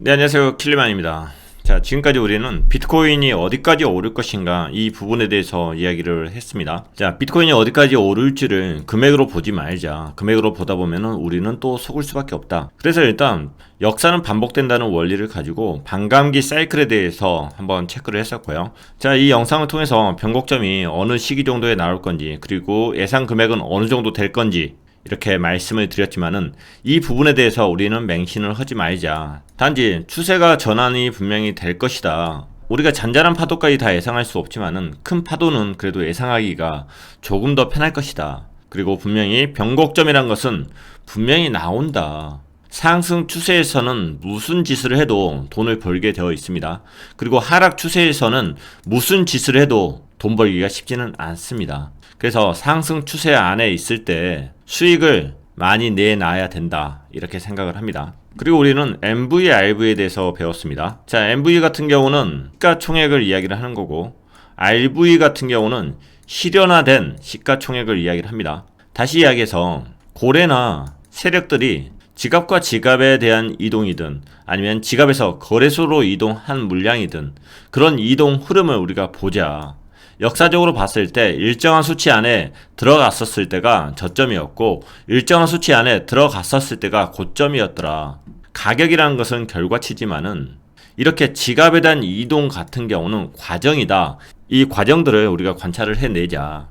네, 안녕하세요. 킬리만입니다. 자, 지금까지 우리는 비트코인이 어디까지 오를 것인가 이 부분에 대해서 이야기를 했습니다. 자, 비트코인이 어디까지 오를지를 금액으로 보지 말자. 금액으로 보다 보면은 우리는 또 속을 수밖에 없다. 그래서 일단 역사는 반복된다는 원리를 가지고 반감기 사이클에 대해서 한번 체크를 했었고요. 자, 이 영상을 통해서 변곡점이 어느 시기 정도에 나올 건지, 그리고 예상 금액은 어느 정도 될 건지 이렇게 말씀을 드렸지만은 이 부분에 대해서 우리는 맹신을 하지 말자. 단지 추세가 전환이 분명히 될 것이다. 우리가 잔잔한 파도까지 다 예상할 수 없지만은 큰 파도는 그래도 예상하기가 조금 더 편할 것이다. 그리고 분명히 변곡점이란 것은 분명히 나온다. 상승 추세에서는 무슨 짓을 해도 돈을 벌게 되어 있습니다. 그리고 하락 추세에서는 무슨 짓을 해도 돈 벌기가 쉽지는 않습니다. 그래서 상승 추세 안에 있을 때 수익을 많이 내놔야 된다, 이렇게 생각을 합니다. 그리고 우리는 MV, RV에 대해서 배웠습니다. 자, MV 같은 경우는 시가총액을 이야기를 하는 거고, RV 같은 경우는 실현화된 시가총액을 이야기를 합니다. 다시 이야기해서 고래나 세력들이 지갑과 지갑에 대한 이동이든 아니면 지갑에서 거래소로 이동한 물량이든 그런 이동 흐름을 우리가 보자. 역사적으로 봤을 때 일정한 수치 안에 들어갔었을 때가 저점이었고, 일정한 수치 안에 들어갔었을 때가 고점이었더라. 가격이라는 것은 결과치지만은 이렇게 지갑에 대한 이동 같은 경우는 과정이다. 이 과정들을 우리가 관찰을 해내자,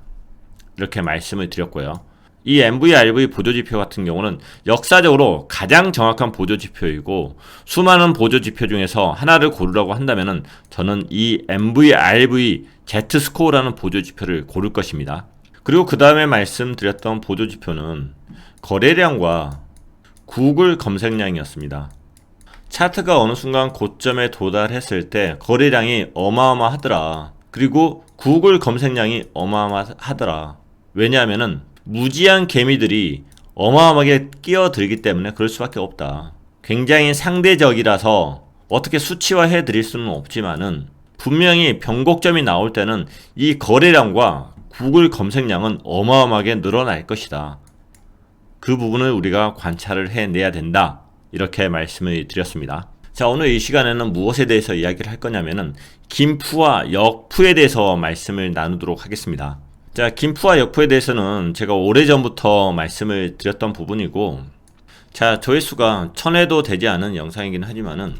이렇게 말씀을 드렸고요. 이 MV, RV 보조지표 같은 경우는 역사적으로 가장 정확한 보조지표이고, 수많은 보조지표 중에서 하나를 고르라고 한다면은 저는 이 MV, RV Z스코어라는 보조지표를 고를 것입니다. 그리고 그 다음에 말씀드렸던 보조지표는 거래량과 구글 검색량이었습니다. 차트가 어느 순간 고점에 도달했을 때 거래량이 어마어마하더라. 그리고 구글 검색량이 어마어마하더라. 왜냐하면은 무지한 개미들이 어마어마하게 끼어들기 때문에 그럴 수밖에 없다. 굉장히 상대적이라서 어떻게 수치화해 드릴 수는 없지만은 분명히 변곡점이 나올 때는 이 거래량과 구글 검색량은 어마어마하게 늘어날 것이다. 그 부분을 우리가 관찰을 해내야 된다, 이렇게 말씀을 드렸습니다. 자, 오늘 이 시간에는 무엇에 대해서 이야기를 할 거냐면은 김푸와 역푸에 대해서 말씀을 나누도록 하겠습니다. 자, 김푸와 역푸에 대해서는 제가 오래전부터 말씀을 드렸던 부분이고, 자, 조회수가 1000회도 되지 않은 영상이긴 하지만은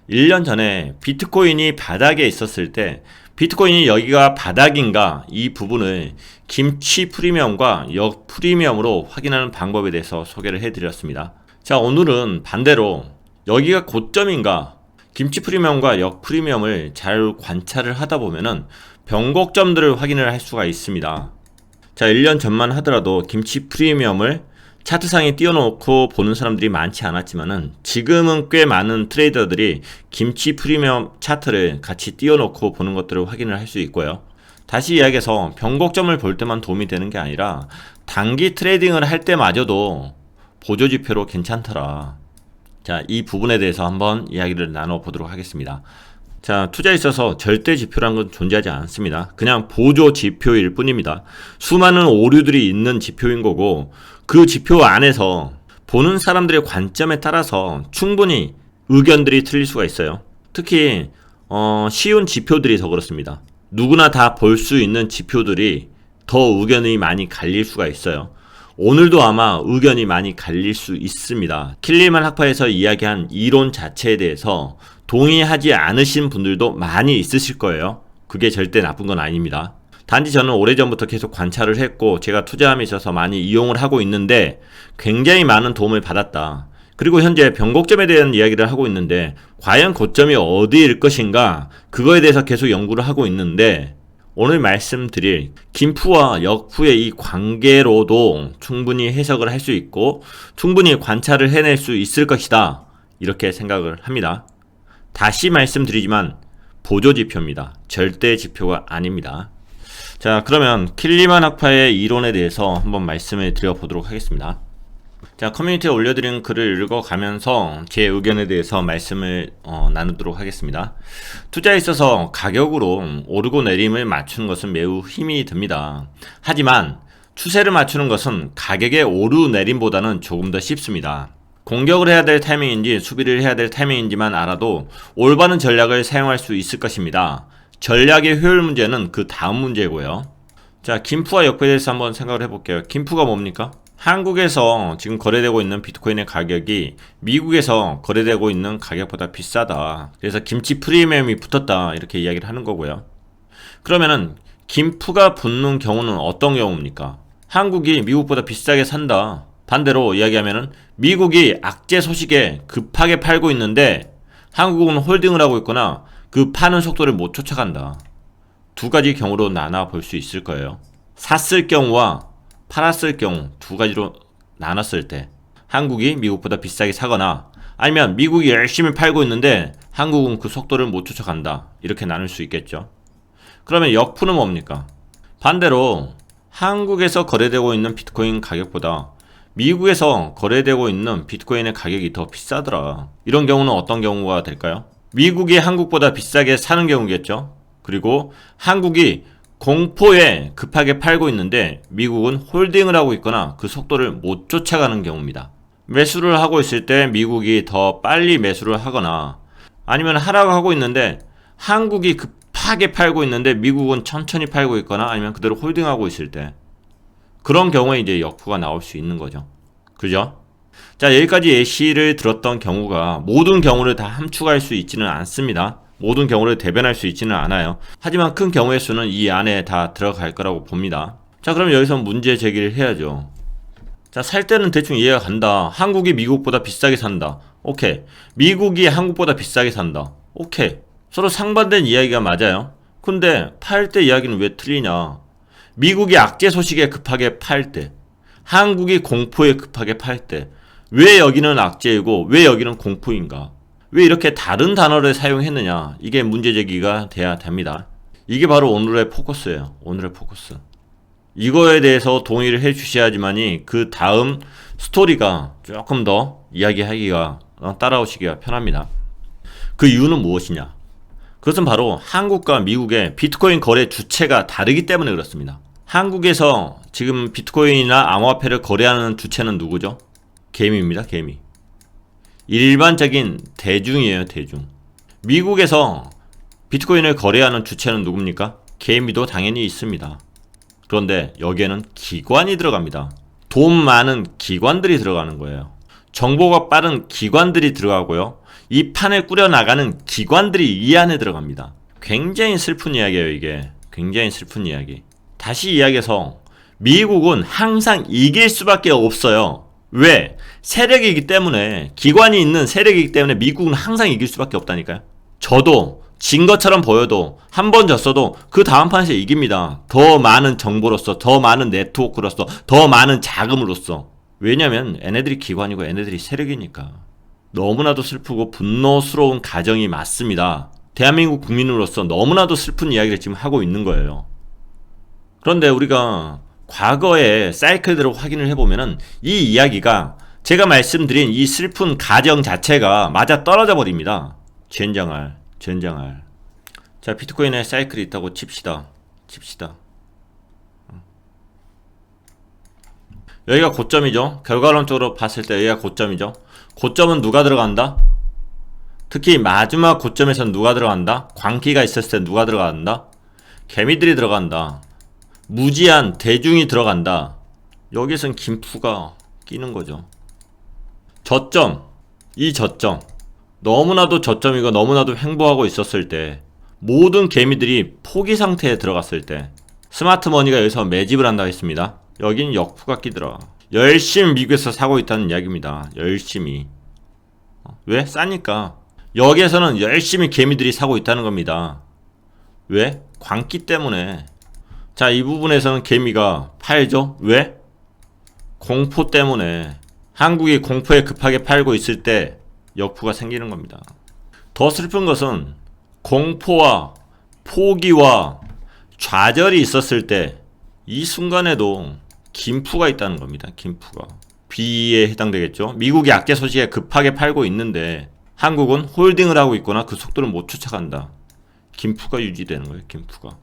1년 전에 비트코인이 바닥에 있었을 때 비트코인이 여기가 바닥인가, 이 부분을 김치 프리미엄과 역 프리미엄으로 확인하는 방법에 대해서 소개를 해드렸습니다. 자, 오늘은 반대로 여기가 고점인가, 김치 프리미엄과 역 프리미엄을 잘 관찰을 하다 보면은 변곡점들을 확인을 할 수가 있습니다. 자, 1년 전만 하더라도 김치 프리미엄을 차트상에 띄워놓고 보는 사람들이 많지 않았지만은 지금은 꽤 많은 트레이더들이 김치 프리미엄 차트를 같이 띄워놓고 보는 것들을 확인을 할 수 있고요. 다시 이야기해서 변곡점을 볼 때만 도움이 되는 게 아니라 단기 트레이딩을 할 때마저도 보조지표로 괜찮더라. 자, 이 부분에 대해서 한번 이야기를 나눠보도록 하겠습니다. 자, 투자에 있어서 절대 지표라는 건 존재하지 않습니다. 그냥 보조 지표일 뿐입니다. 수많은 오류들이 있는 지표인 거고, 그 지표 안에서 보는 사람들의 관점에 따라서 충분히 의견들이 틀릴 수가 있어요. 특히 쉬운 지표들이 더 그렇습니다. 누구나 다 볼 수 있는 지표들이 더 의견이 많이 갈릴 수가 있어요. 오늘도 아마 의견이 많이 갈릴 수 있습니다. 킬리만 학파에서 이야기한 이론 자체에 대해서 동의하지 않으신 분들도 많이 있으실 거예요. 그게 절대 나쁜 건 아닙니다. 단지 저는 오래전부터 계속 관찰을 했고 제가 투자함에 있어서 많이 이용을 하고 있는데 굉장히 많은 도움을 받았다. 그리고 현재 변곡점에 대한 이야기를 하고 있는데 과연 고점이 어디일 것인가, 그거에 대해서 계속 연구를 하고 있는데 오늘 말씀드릴 김푸와 역푸의 이 관계로도 충분히 해석을 할 수 있고 충분히 관찰을 해낼 수 있을 것이다, 이렇게 생각을 합니다. 다시 말씀드리지만 보조지표입니다. 절대 지표가 아닙니다. 자, 그러면 킬리만 학파의 이론에 대해서 한번 말씀을 드려보도록 하겠습니다. 자, 커뮤니티에 올려드린 글을 읽어가면서 제 의견에 대해서 말씀을 나누도록 하겠습니다. 투자에 있어서 가격으로 오르고 내림을 맞추는 것은 매우 힘이 듭니다. 하지만 추세를 맞추는 것은 가격의 오르내림보다는 조금 더 쉽습니다. 공격을 해야 될 타이밍인지 수비를 해야 될 타이밍인지만 알아도 올바른 전략을 사용할 수 있을 것입니다. 전략의 효율 문제는 그 다음 문제고요. 자, 김프와 역배에 대해서 한번 생각을 해볼게요. 김프가 뭡니까? 한국에서 지금 거래되고 있는 비트코인의 가격이 미국에서 거래되고 있는 가격보다 비싸다. 그래서 김치 프리미엄이 붙었다. 이렇게 이야기를 하는 거고요. 그러면은 김프가 붙는 경우는 어떤 경우입니까? 한국이 미국보다 비싸게 산다. 반대로 이야기하면은 미국이 악재 소식에 급하게 팔고 있는데 한국은 홀딩을 하고 있거나 그 파는 속도를 못 쫓아간다. 두 가지 경우로 나눠 볼 수 있을 거예요. 샀을 경우와 팔았을 경우 두 가지로 나눴을 때 한국이 미국보다 비싸게 사거나 아니면 미국이 열심히 팔고 있는데 한국은 그 속도를 못 쫓아간다. 이렇게 나눌 수 있겠죠. 그러면 역푸는 뭡니까? 반대로 한국에서 거래되고 있는 비트코인 가격보다 미국에서 거래되고 있는 비트코인의 가격이 더 비싸더라. 이런 경우는 어떤 경우가 될까요? 미국이 한국보다 비싸게 사는 경우겠죠. 그리고 한국이 공포에 급하게 팔고 있는데 미국은 홀딩을 하고 있거나 그 속도를 못 쫓아가는 경우입니다. 매수를 하고 있을 때 미국이 더 빨리 매수를 하거나 아니면 하락하고 있는데 한국이 급하게 팔고 있는데 미국은 천천히 팔고 있거나 아니면 그대로 홀딩하고 있을 때 그런 경우에 이제 역푸가 나올 수 있는 거죠. 그죠? 자, 여기까지 예시를 들었던 경우가 모든 경우를 다 함축할 수 있지는 않습니다. 모든 경우를 대변할 수 있지는 않아요. 하지만 큰 경우의 수는 이 안에 다 들어갈 거라고 봅니다. 자, 그럼 여기서 문제 제기를 해야죠. 자, 살 때는 대충 이해가 간다. 한국이 미국보다 비싸게 산다. 오케이. 미국이 한국보다 비싸게 산다. 오케이. 서로 상반된 이야기가 맞아요. 근데 팔 때 이야기는 왜 틀리냐? 미국이 악재 소식에 급하게 팔 때, 한국이 공포에 급하게 팔 때, 왜 여기는 악재이고 왜 여기는 공포인가? 왜 이렇게 다른 단어를 사용했느냐? 이게 문제 제기가 돼야 됩니다. 이게 바로 오늘의 포커스예요. 오늘의 포커스. 이거에 대해서 동의를 해 주셔야지만이 그 다음 스토리가 조금 더 이야기하기가 따라오시기가 편합니다. 그 이유는 무엇이냐? 그것은 바로 한국과 미국의 비트코인 거래 주체가 다르기 때문에 그렇습니다. 한국에서 지금 비트코인이나 암호화폐를 거래하는 주체는 누구죠? 개미입니다. 개미. 일반적인 대중이에요. 대중. 미국에서 비트코인을 거래하는 주체는 누굽니까? 개미도 당연히 있습니다. 그런데 여기에는 기관이 들어갑니다. 돈 많은 기관들이 들어가는 거예요. 정보가 빠른 기관들이 들어가고요. 이 판을 꾸려나가는 기관들이 이 안에 들어갑니다. 굉장히 슬픈 이야기예요. 이게 굉장히 슬픈 이야기. 다시 이야기해서 미국은 항상 이길 수밖에 없어요. 왜? 세력이기 때문에, 기관이 있는 세력이기 때문에 미국은 항상 이길 수밖에 없다니까요. 저도 진 것처럼 보여도 한 번 졌어도 그 다음 판에서 이깁니다. 더 많은 정보로서, 더 많은 네트워크로서, 더 많은 자금으로서. 왜냐면 얘네들이 기관이고 얘네들이 세력이니까. 너무나도 슬프고 분노스러운 가정이 맞습니다. 대한민국 국민으로서 너무나도 슬픈 이야기를 지금 하고 있는 거예요. 그런데 우리가 과거의 사이클들을 확인을 해보면은 이 이야기가 제가 말씀드린 이 슬픈 가정 자체가 맞아 떨어져 버립니다. 젠장할. 자, 비트코인에 사이클이 있다고 칩시다. 여기가 고점이죠. 결과론적으로 봤을 때 여기가 고점이죠. 고점은 누가 들어간다? 특히 마지막 고점에서는 누가 들어간다? 광기가 있었을 때 누가 들어간다? 개미들이 들어간다. 무지한 대중이 들어간다. 여기선 김푸가 끼는 거죠. 저점, 이 저점, 너무나도 저점이고 너무나도 횡보하고 있었을 때, 모든 개미들이 포기 상태에 들어갔을 때 스마트머니가 여기서 매집을 한다고 했습니다. 여긴 역푸가 끼더라. 열심히 미국에서 사고 있다는 이야기입니다. 열심히. 왜? 싸니까. 여기에서는 열심히 개미들이 사고 있다는 겁니다. 왜? 광기 때문에. 자, 이 부분에서는 개미가 팔죠. 왜? 공포 때문에. 한국이 공포에 급하게 팔고 있을 때 역푸가 생기는 겁니다. 더 슬픈 것은 공포와 포기와 좌절이 있었을 때 이 순간에도 김푸가 있다는 겁니다. 김푸가. B에 해당되겠죠. 미국이 악재 소식에 급하게 팔고 있는데 한국은 홀딩을 하고 있거나 그 속도를 못 쫓아간다. 김푸가 유지되는 거예요. 김푸가.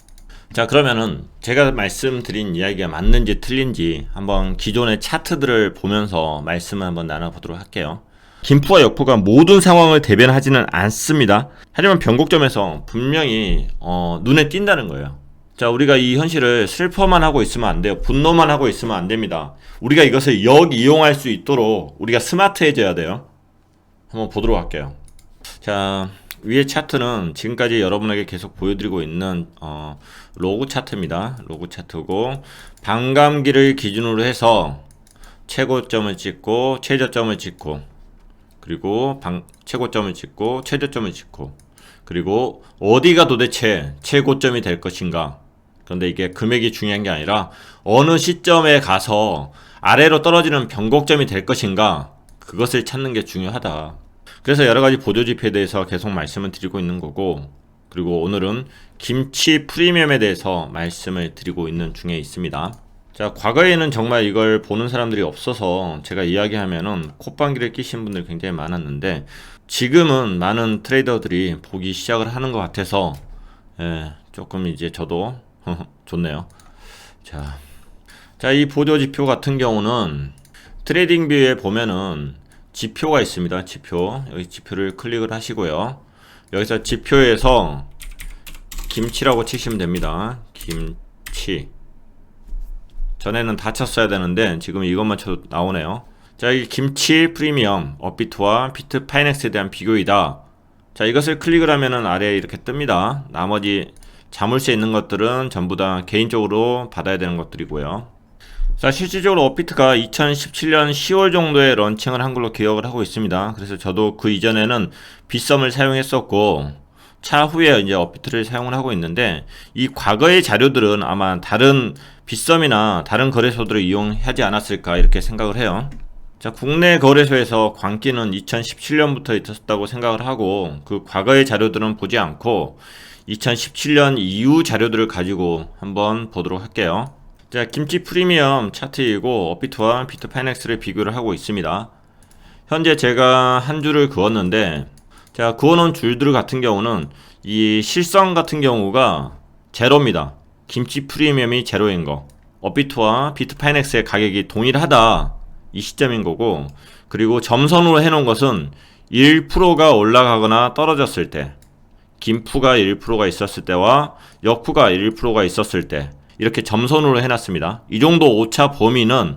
자, 그러면은 제가 말씀드린 이야기가 맞는지 틀린지 한번 기존의 차트들을 보면서 말씀을 한번 나눠보도록 할게요. 김푸와 역푸가 모든 상황을 대변하지는 않습니다. 하지만 변곡점에서 분명히 눈에 띈다는 거예요. 자, 우리가 이 현실을 슬퍼만 하고 있으면 안 돼요. 분노만 하고 있으면 안 됩니다. 우리가 이것을 역이용할 수 있도록 우리가 스마트해져야 돼요. 한번 보도록 할게요. 자, 위의 차트는 지금까지 여러분에게 계속 보여드리고 있는 로그 차트입니다. 로그 차트고 반감기를 기준으로 해서 최고점을 찍고 최저점을 찍고, 그리고 최고점을 찍고 최저점을 찍고, 그리고 어디가 도대체 최고점이 될 것인가. 그런데 이게 금액이 중요한 게 아니라 어느 시점에 가서 아래로 떨어지는 변곡점이 될 것인가, 그것을 찾는 게 중요하다. 그래서 여러가지 보조지표에 대해서 계속 말씀을 드리고 있는 거고, 그리고 오늘은 김치 프리미엄에 대해서 말씀을 드리고 있는 중에 있습니다. 자, 과거에는 정말 이걸 보는 사람들이 없어서 제가 이야기하면은 콧방귀를 끼신 분들이 굉장히 많았는데, 지금은 많은 트레이더들이 보기 시작을 하는 것 같아서 조금 이제 저도 좋네요. 자, 이 보조지표 같은 경우는 트레이딩 뷰에 보면은 지표가 있습니다. 지표. 여기 지표를 클릭을 하시고요. 여기서 지표에서 김치라고 치시면 됩니다. 김치. 전에는 다 쳤어야 되는데 지금 이것만 쳐도 나오네요. 자, 이 김치 프리미엄 업비트와 비트파이넥스에 대한 비교이다. 자, 이것을 클릭을 하면은 아래에 이렇게 뜹니다. 나머지 자물쇠 있는 것들은 전부 다 개인적으로 받아야 되는 것들이고요. 자, 실질적으로 업비트가 2017년 10월 정도에 런칭을 한 걸로 기억을 하고 있습니다. 그래서 저도 그 이전에는 빗썸을 사용했었고, 차후에 이제 업비트를 사용을 하고 있는데, 이 과거의 자료들은 아마 다른 빗썸이나 다른 거래소들을 이용하지 않았을까 이렇게 생각을 해요. 자, 국내 거래소에서 광기는 2017년부터 있었다고 생각을 하고, 그 과거의 자료들은 보지 않고 2017년 이후 자료들을 가지고 한번 보도록 할게요. 자, 김치 프리미엄 차트이고 업비트와 비트파이넥스를 비교를 하고 있습니다. 현재 제가 한 줄을 그었는데, 자, 그어놓은 줄들 같은 경우는 이 실성 같은 경우가 제로입니다. 김치 프리미엄이 제로인 거, 업비트와 비트파이넥스의 가격이 동일하다, 이 시점인 거고, 그리고 점선으로 해놓은 것은 1%가 올라가거나 떨어졌을 때, 김푸가 1%가 있었을 때와 역푸가 1%가 있었을 때, 이렇게 점선으로 해놨습니다. 이 정도 오차 범위는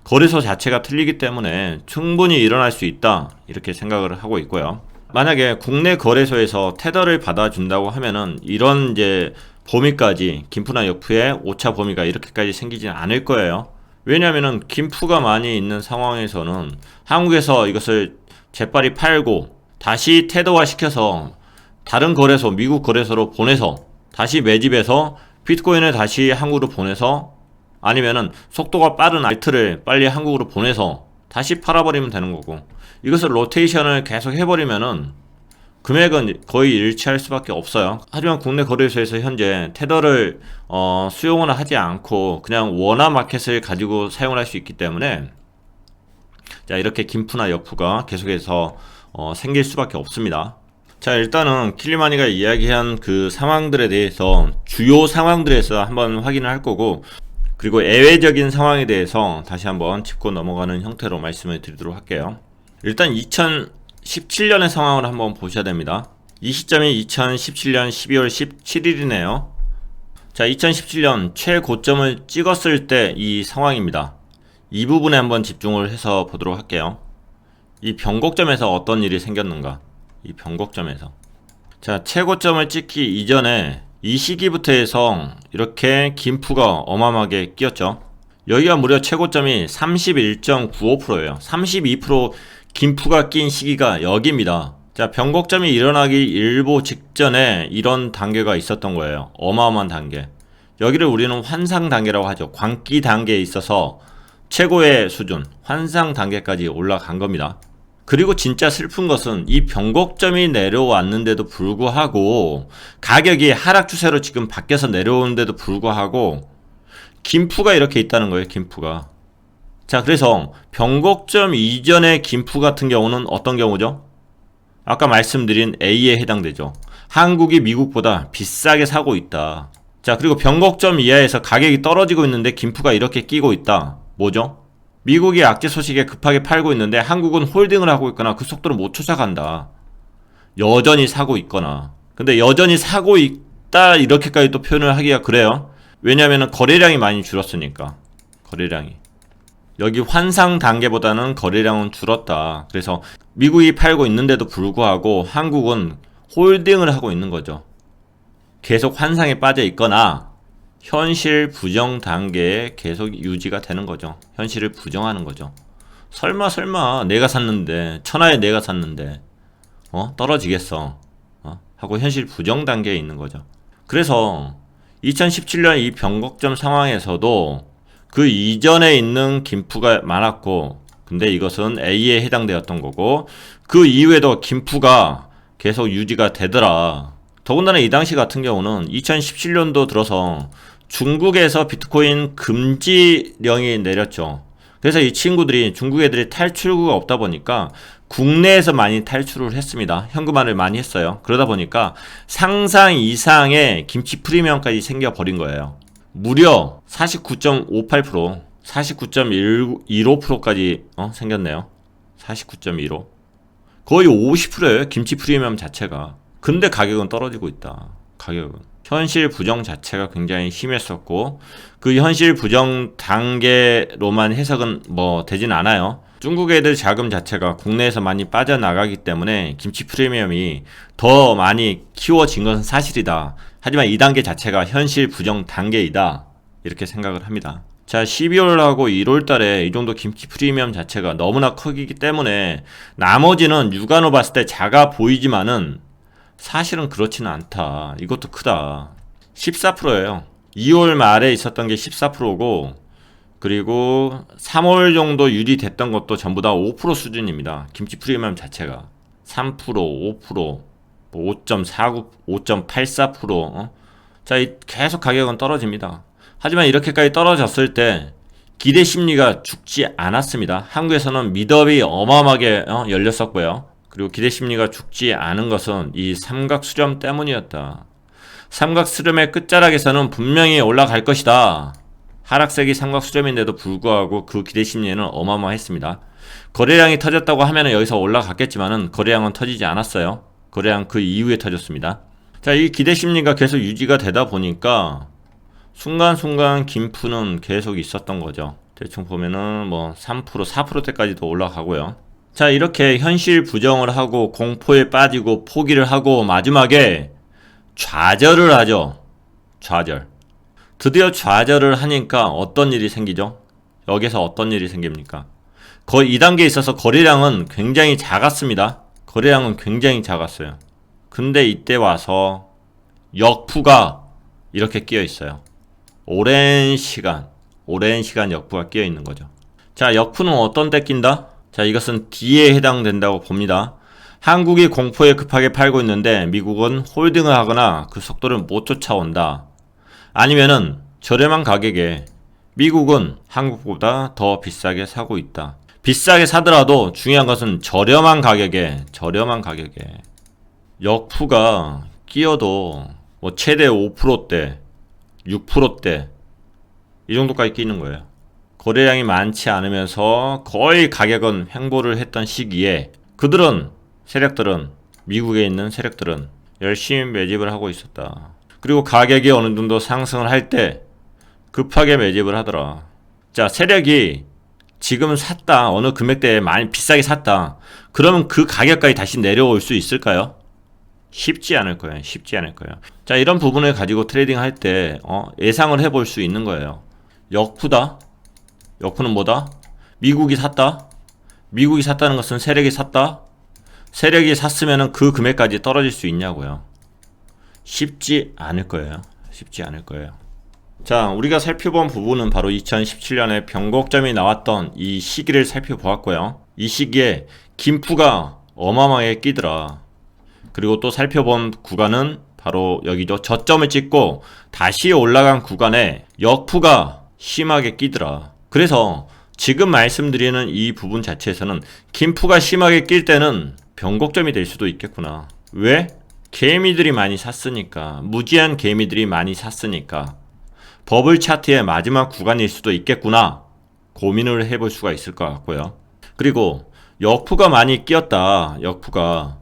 거래소 자체가 틀리기 때문에 충분히 일어날 수 있다, 이렇게 생각을 하고 있고요. 만약에 국내 거래소에서 테더를 받아준다고 하면은 이런 이제 범위까지, 김푸나 역푸의 오차 범위가 이렇게까지 생기지는 않을 거예요. 왜냐하면은 김푸가 많이 있는 상황에서는 한국에서 이것을 재빨리 팔고 다시 테더화 시켜서 다른 거래소, 미국 거래소로 보내서 다시 매집해서 비트코인을 다시 한국으로 보내서, 아니면은 속도가 빠른 알트를 빨리 한국으로 보내서 다시 팔아버리면 되는 거고, 이것을 로테이션을 계속 해버리면은 금액은 거의 일치할 수밖에 없어요. 하지만 국내 거래소에서 현재 테더를 수용을 하지 않고 그냥 원화 마켓을 가지고 사용을 할 수 있기 때문에, 자, 이렇게 김푸나 역푸가 계속해서 생길 수밖에 없습니다. 자, 일단은 킬리마니가 이야기한 그 상황들에 대해서, 주요 상황들에서 한번 확인을 할 거고, 그리고 예외적인 상황에 대해서 다시 한번 짚고 넘어가는 형태로 말씀을 드리도록 할게요. 일단 2017년의 상황을 한번 보셔야 됩니다. 이 시점이 2017년 12월 17일이네요. 자, 2017년 최고점을 찍었을 때 이 상황입니다. 이 부분에 한번 집중을 해서 보도록 할게요. 이 변곡점에서 어떤 일이 생겼는가, 이 변곡점에서. 자, 최고점을 찍기 이전에 이 시기부터 해서 이렇게 김푸가 어마어마하게 끼었죠. 여기가 무려 최고점이 31.95%예요. 32% 김푸가 낀 시기가 여기입니다. 자, 변곡점이 일어나기 일보 직전에 이런 단계가 있었던 거예요. 어마어마한 단계. 여기를 우리는 환상 단계라고 하죠. 광기 단계에 있어서 최고의 수준, 환상 단계까지 올라간 겁니다. 그리고 진짜 슬픈 것은 이 변곡점이 내려왔는데도 불구하고, 가격이 하락 추세로 지금 바뀌어서 내려오는데도 불구하고 김푸가 이렇게 있다는 거예요. 김푸가. 자, 그래서 변곡점 이전의 김푸 같은 경우는 어떤 경우죠? 아까 말씀드린 A에 해당되죠. 한국이 미국보다 비싸게 사고 있다. 자, 그리고 변곡점 이하에서 가격이 떨어지고 있는데 김푸가 이렇게 끼고 있다. 뭐죠? 미국이 악재 소식에 급하게 팔고 있는데 한국은 홀딩을 하고 있거나 그 속도를 못 쫓아간다. 여전히 사고 있거나. 근데 여전히 사고 있다 이렇게까지 또 표현을 하기가 그래요. 왜냐하면 거래량이 많이 줄었으니까. 거래량이. 여기 환상 단계보다는 거래량은 줄었다. 그래서 미국이 팔고 있는데도 불구하고 한국은 홀딩을 하고 있는 거죠. 계속 환상에 빠져 있거나 현실 부정 단계에 계속 유지가 되는 거죠. 현실을 부정하는 거죠. 설마 내가 샀는데 천하에 내가 샀는데 떨어지겠어 하고 현실 부정 단계에 있는 거죠. 그래서 2017년 이 변곡점 상황에서도 그 이전에 있는 김프가 많았고, 근데 이것은 A에 해당되었던 거고, 그 이후에도 김프가 계속 유지가 되더라. 더군다나 이 당시 같은 경우는 2017년도 들어서 중국에서 비트코인 금지령이 내렸죠. 그래서 이 친구들이, 중국 애들이 탈출구가 없다 보니까 국내에서 많이 탈출을 했습니다. 현금화를 많이 했어요. 그러다 보니까 상상 이상의 김치 프리미엄까지 생겨버린 거예요. 무려 49.58%, 49.15%까지 생겼네요. 49.15. 거의 50%예요. 김치 프리미엄 자체가. 근데 가격은 떨어지고 있다. 가격은. 현실 부정 자체가 굉장히 심했었고, 그 현실 부정 단계로만 해석은 되진 않아요. 중국 애들 자금 자체가 국내에서 많이 빠져나가기 때문에 김치 프리미엄이 더 많이 키워진 것은 사실이다. 하지만 이 단계 자체가 현실 부정 단계이다. 이렇게 생각을 합니다. 자, 12월하고 1월 달에 이 정도 김치 프리미엄 자체가 너무나 크기 때문에 나머지는 육안으로 봤을 때 작아 보이지만은 사실은 그렇지는 않다. 이것도 크다. 14%예요. 2월 말에 있었던 게 14%고, 그리고 3월 정도 유지됐던 것도 전부 다 5% 수준입니다. 김치 프리미엄 자체가 3%, 5%, 5.49, 5.84%. 자, 계속 가격은 떨어집니다. 하지만 이렇게까지 떨어졌을 때 기대 심리가 죽지 않았습니다. 한국에서는 미더비 어마어마하게 열렸었고요. 그리고 기대 심리가 죽지 않은 것은 이 삼각 수렴 때문이었다. 삼각 수렴의 끝자락에서는 분명히 올라갈 것이다. 하락세기 삼각 수렴인데도 불구하고 그 기대 심리는 어마어마했습니다. 거래량이 터졌다고 하면 여기서 올라갔겠지만은 거래량은 터지지 않았어요. 거래량 그 이후에 터졌습니다. 자, 이 기대 심리가 계속 유지가 되다 보니까 순간순간 김프는 계속 있었던 거죠. 대충 보면은 3%, 4%대까지도 올라가고요. 자, 이렇게 현실 부정을 하고 공포에 빠지고 포기를 하고 마지막에 좌절을 하죠. 좌절. 드디어 좌절을 하니까 어떤 일이 생기죠? 여기서 어떤 일이 생깁니까? 거의 2단계에 있어서 거래량은 굉장히 작았습니다. 거래량은 굉장히 작았어요. 근데 이때 와서 역푸가 이렇게 끼어 있어요. 오랜 시간 역푸가 끼어 있는 거죠. 자, 역푸는 어떤 때 낀다? 자, 이것은 D에 해당된다고 봅니다. 한국이 공포에 급하게 팔고 있는데 미국은 홀딩을 하거나 그 속도를 못 쫓아온다. 아니면은 저렴한 가격에 미국은 한국보다 더 비싸게 사고 있다. 비싸게 사더라도 중요한 것은 저렴한 가격에 역푸가 끼어도 최대 5%대, 6%대 이 정도까지 끼는 거예요. 거래량이 많지 않으면서 거의 가격은 횡보를 했던 시기에 세력들은 미국에 있는 세력들은 열심히 매집을 하고 있었다. 그리고 가격이 어느 정도 상승을 할 때 급하게 매집을 하더라. 자, 세력이 지금 샀다. 어느 금액대에 많이 비싸게 샀다. 그러면 그 가격까지 다시 내려올 수 있을까요? 쉽지 않을 거예요. 자, 이런 부분을 가지고 트레이딩 할 때 예상을 해볼 수 있는 거예요. 역푸다. 역푸는 뭐다? 미국이 샀다. 미국이 샀다는 것은 세력이 샀다. 세력이 샀으면 그 금액까지 떨어질 수 있냐고요. 쉽지 않을 거예요. 자, 우리가 살펴본 부분은 바로 2017년에 변곡점이 나왔던 이 시기를 살펴보았고요. 이 시기에 김푸가 어마어마하게 끼더라. 그리고 또 살펴본 구간은 바로 여기죠. 저점을 찍고 다시 올라간 구간에 역푸가 심하게 끼더라. 그래서 지금 말씀드리는 이 부분 자체에서는 김푸가 심하게 낄 때는 변곡점이 될 수도 있겠구나. 왜? 개미들이 많이 샀으니까. 무지한 개미들이 많이 샀으니까. 버블 차트의 마지막 구간일 수도 있겠구나. 고민을 해볼 수가 있을 것 같고요. 그리고 역푸가 많이 끼었다. 역푸가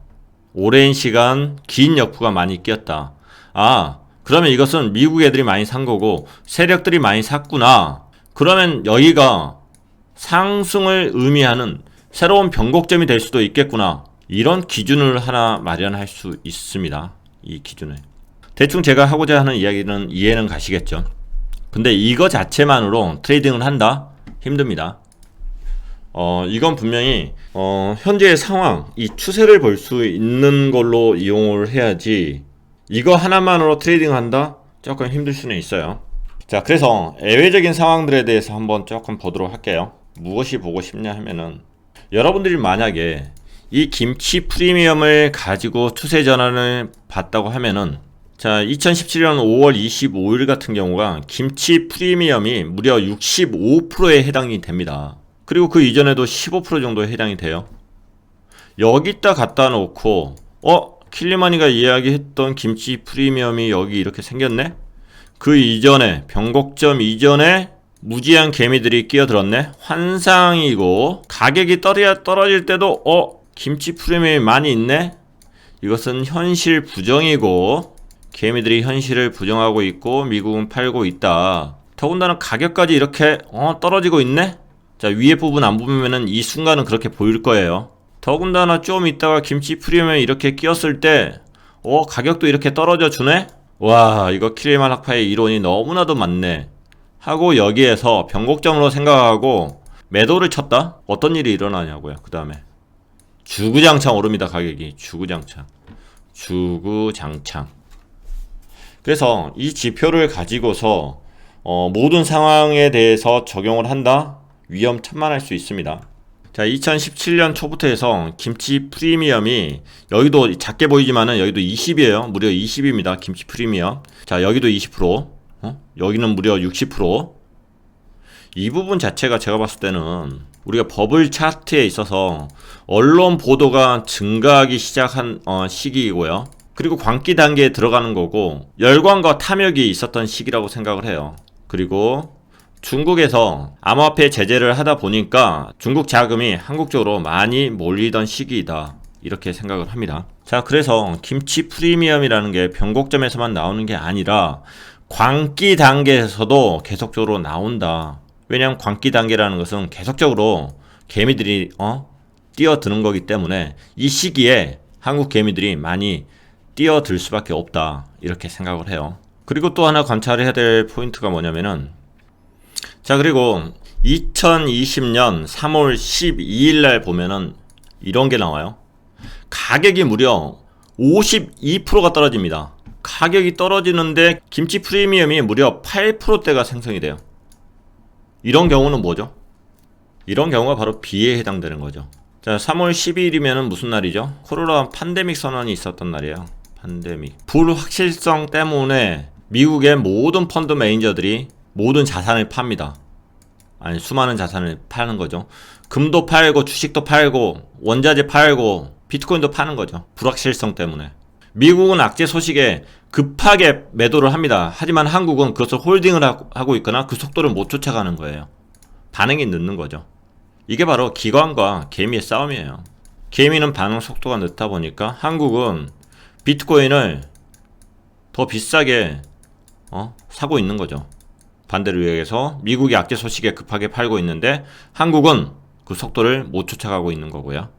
오랜 시간 긴 역푸가 많이 끼었다. 아, 그러면 이것은 미국 애들이 많이 산 거고 세력들이 많이 샀구나. 그러면 여기가 상승을 의미하는 새로운 변곡점이 될 수도 있겠구나. 이런 기준을 하나 마련할 수 있습니다. 이 기준을. 대충 제가 하고자 하는 이야기는 이해는 가시겠죠. 근데 이거 자체만으로 트레이딩을 한다? 힘듭니다. 이건 분명히 현재의 상황, 이 추세를 볼 수 있는 걸로 이용을 해야지 이거 하나만으로 트레이딩 한다? 조금 힘들 수는 있어요. 자, 그래서 예외적인 상황들에 대해서 한번 조금 보도록 할게요. 무엇이 보고 싶냐 하면은 여러분들이 만약에 이 김치 프리미엄을 가지고 추세 전환을 봤다고 하면은 자, 2017년 5월 25일 같은 경우가 김치 프리미엄이 무려 65%에 해당이 됩니다. 그리고 그 이전에도 15% 정도에 해당이 돼요. 여기다 갖다 놓고 킬리마니가 이야기했던 김치 프리미엄이 여기 이렇게 생겼네? 그 이전에 변곡점 이전에 무지한 개미들이 끼어들었네? 환상이고 가격이 떨어질 때도 김치 프리미엄이 많이 있네? 이것은 현실 부정이고 개미들이 현실을 부정하고 있고 미국은 팔고 있다. 더군다나 가격까지 이렇게 떨어지고 있네? 자, 위에 부분 안 보면은 이 순간은 그렇게 보일 거예요. 더군다나 좀 있다가 김치 프리미엄이 이렇게 끼었을 때 가격도 이렇게 떨어져 주네? 와, 이거 킬리만 학파의 이론이 너무나도 많네 하고 여기에서 변곡점으로 생각하고 매도를 쳤다? 어떤 일이 일어나냐고요. 그 다음에 주구장창 오릅니다. 가격이 주구장창. 그래서 이 지표를 가지고서 모든 상황에 대해서 적용을 한다? 위험천만할 수 있습니다. 자, 2017년 초부터 해서 김치 프리미엄이 여기도 작게 보이지만은 여기도 20이에요. 무려 20입니다. 김치 프리미엄. 자, 여기도 20%, 여기는 무려 60%. 이 부분 자체가 제가 봤을 때는 우리가 버블 차트에 있어서 언론 보도가 증가하기 시작한 시기이고요. 그리고 광기 단계에 들어가는 거고 열광과 탐욕이 있었던 시기라고 생각을 해요. 그리고 중국에서 암호화폐 제재를 하다 보니까 중국 자금이 한국 쪽으로 많이 몰리던 시기이다. 이렇게 생각을 합니다. 자, 그래서 김치 프리미엄이라는 게 변곡점에서만 나오는 게 아니라 광기 단계에서도 계속적으로 나온다. 왜냐하면 광기 단계라는 것은 계속적으로 개미들이 뛰어드는 거기 때문에 이 시기에 한국 개미들이 많이 뛰어들 수밖에 없다. 이렇게 생각을 해요. 그리고 또 하나 관찰해야 될 포인트가 뭐냐면은 자, 그리고 2020년 3월 12일 날 보면은 이런 게 나와요. 가격이 무려 52%가 떨어집니다. 가격이 떨어지는데 김치 프리미엄이 무려 8%대가 생성이 돼요. 이런 경우는 뭐죠? 이런 경우가 바로 B에 해당되는 거죠. 자, 3월 12일이면은 무슨 날이죠? 코로나 팬데믹 선언이 있었던 날이에요. 팬데믹. 불확실성 때문에 미국의 모든 펀드 매니저들이 모든 자산을 팝니다. 아니, 수많은 자산을 파는 거죠. 금도 팔고 주식도 팔고 원자재 팔고 비트코인도 파는 거죠. 불확실성 때문에. 미국은 악재 소식에 급하게 매도를 합니다. 하지만 한국은 그것을 홀딩을 하고 있거나 그 속도를 못 쫓아가는 거예요. 반응이 늦는 거죠. 이게 바로 기관과 개미의 싸움이에요. 개미는 반응 속도가 늦다 보니까 한국은 비트코인을 더 비싸게 사고 있는 거죠. 반대로 얘기해서 미국이 악재 소식에 급하게 팔고 있는데 한국은 그 속도를 못 쫓아가고 있는 거고요.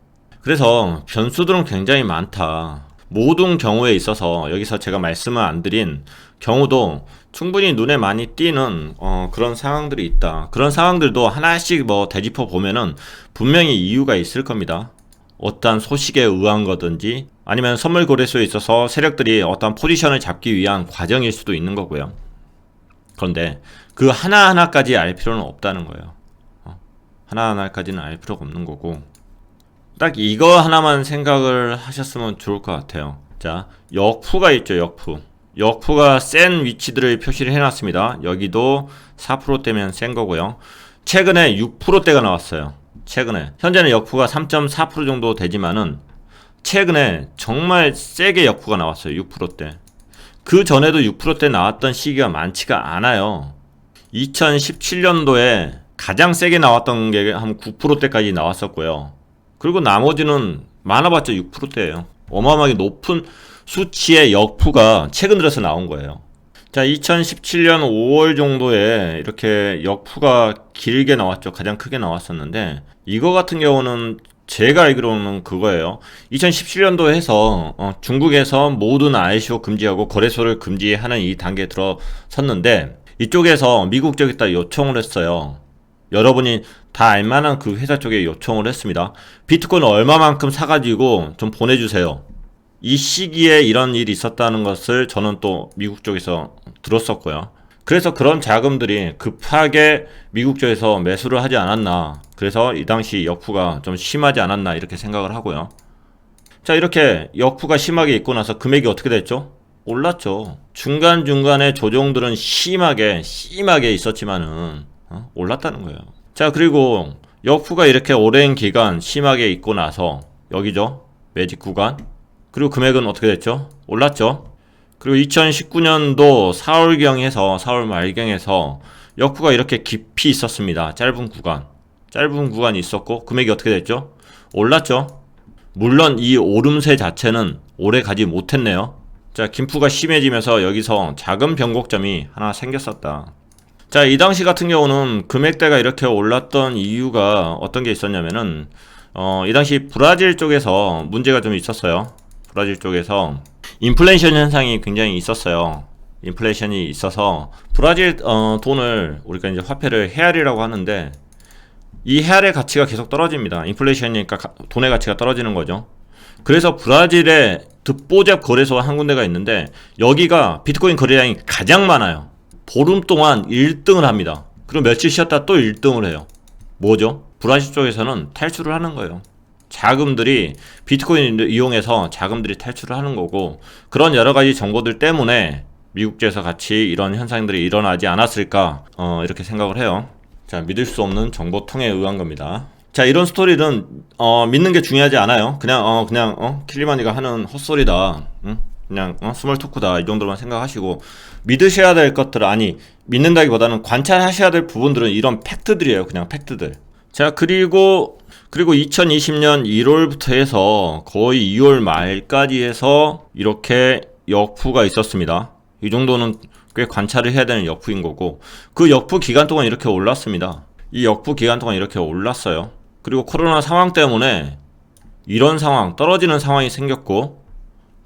그래서 변수들은 굉장히 많다. 모든 경우에 있어서 여기서 제가 말씀을 안 드린 경우도 충분히 눈에 많이 띄는 그런 상황들이 있다. 그런 상황들도 하나씩 되짚어 보면은 분명히 이유가 있을 겁니다. 어떠한 소식에 의한 거든지 아니면 선물 거래소에 있어서 세력들이 어떤 포지션을 잡기 위한 과정일 수도 있는 거고요. 그런데 그 하나하나까지 알 필요는 없다는 거예요. 하나하나까지는 알 필요가 없는 거고 딱 이거 하나만 생각을 하셨으면 좋을 것 같아요. 자, 역푸가 있죠. 역푸가 센 위치들을 표시를 해놨습니다. 여기도 4%대면 센 거고요. 최근에 6%대가 나왔어요. 최근에 현재는 역푸가 3.4% 정도 되지만은 최근에 정말 세게 역푸가 나왔어요. 6%대. 그 전에도 6%대 나왔던 시기가 많지가 않아요. 2017년도에 가장 세게 나왔던 게 한 9%대까지 나왔었고요. 그리고 나머지는 많아봤자 6%대예요. 어마어마하게 높은 수치의 역푸가 최근 들어서 나온 거예요. 자, 2017년 5월 정도에 이렇게 역푸가 길게 나왔죠. 가장 크게 나왔었는데, 이거 같은 경우는 제가 알기로는 그거예요. 2017년도에 해서 중국에서 모든 ICO 금지하고 거래소를 금지하는 이 단계에 들어섰는데, 이쪽에서 미국 쪽에다 요청을 했어요. 여러분이 다 알만한 그 회사 쪽에 요청을 했습니다. 비트코인 얼마만큼 사가지고 좀 보내주세요. 이 시기에 이런 일이 있었다는 것을 저는 또 미국 쪽에서 들었었고요. 그래서 그런 자금들이 급하게 미국 쪽에서 매수를 하지 않았나. 그래서 이 당시 역푸가 좀 심하지 않았나 이렇게 생각을 하고요. 자, 이렇게 역푸가 심하게 있고 나서 금액이 어떻게 됐죠? 올랐죠. 중간중간에 조정들은 심하게 있었지만은 올랐다는 거예요. 자, 그리고 역푸가 이렇게 오랜 기간 심하게 있고 나서 여기죠. 매직 구간. 그리고 금액은 어떻게 됐죠? 올랐죠. 그리고 2019년도 4월 말경에서 역푸가 이렇게 깊이 있었습니다. 짧은 구간이 있었고 금액이 어떻게 됐죠? 올랐죠. 물론 이 오름세 자체는 오래 가지 못했네요. 자, 김푸가 심해지면서 여기서 작은 변곡점이 하나 생겼었다. 자, 이 당시 같은 경우는 금액대가 이렇게 올랐던 이유가 어떤 게 있었냐면은 이 당시 브라질 쪽에서 문제가 좀 있었어요. 브라질 쪽에서 인플레이션 현상이 굉장히 있었어요. 인플레이션이 있어서 브라질 돈을 우리가 이제 화폐를 헤알이라고 하는데 이 헤알의 가치가 계속 떨어집니다. 인플레이션이니까 돈의 가치가 떨어지는 거죠. 그래서 브라질에 듣보잡 거래소가 한 군데가 있는데 여기가 비트코인 거래량이 가장 많아요. 보름 동안 1등을 합니다. 그리고 며칠 쉬었다 또 1등을 해요. 뭐죠? 브라질 쪽에서는 탈출을 하는 거예요. 자금들이 비트코인을 이용해서 자금들이 탈출을 하는 거고, 그런 여러 가지 정보들 때문에 미국에서 같이 이런 현상들이 일어나지 않았을까 이렇게 생각을 해요. 자, 믿을 수 없는 정보통에 의한 겁니다. 자, 이런 스토리는 믿는 게 중요하지 않아요. 그냥 킬리마니가 하는 헛소리다. 응? 그냥 스몰 토크다 이 정도만 생각하시고, 믿으셔야 될 것들, 아니 믿는다기보다는 관찰하셔야 될 부분들은 이런 팩트들이에요. 그냥 팩트들. 자, 그리고 2020년 1월부터 해서 거의 2월 말까지 해서 이렇게 역푸가 있었습니다. 이 정도는 꽤 관찰을 해야 되는 역푸인 거고, 그 역푸 기간 동안 이렇게 올랐습니다. 이 역푸 기간 동안 이렇게 올랐어요. 그리고 코로나 상황 때문에 이런 상황, 떨어지는 상황이 생겼고,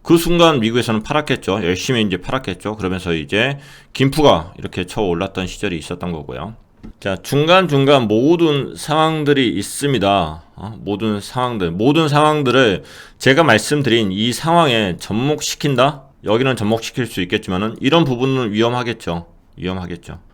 그 순간 미국에서는 팔았겠죠. 열심히 이제 팔았겠죠. 그러면서 이제 김푸가 이렇게 쳐 올랐던 시절이 있었던 거고요. 자, 중간중간 모든 상황들이 있습니다. 모든 상황들을 제가 말씀드린 이 상황에 접목시킨다? 여기는 접목시킬 수 있겠지만은 이런 부분은 위험하겠죠.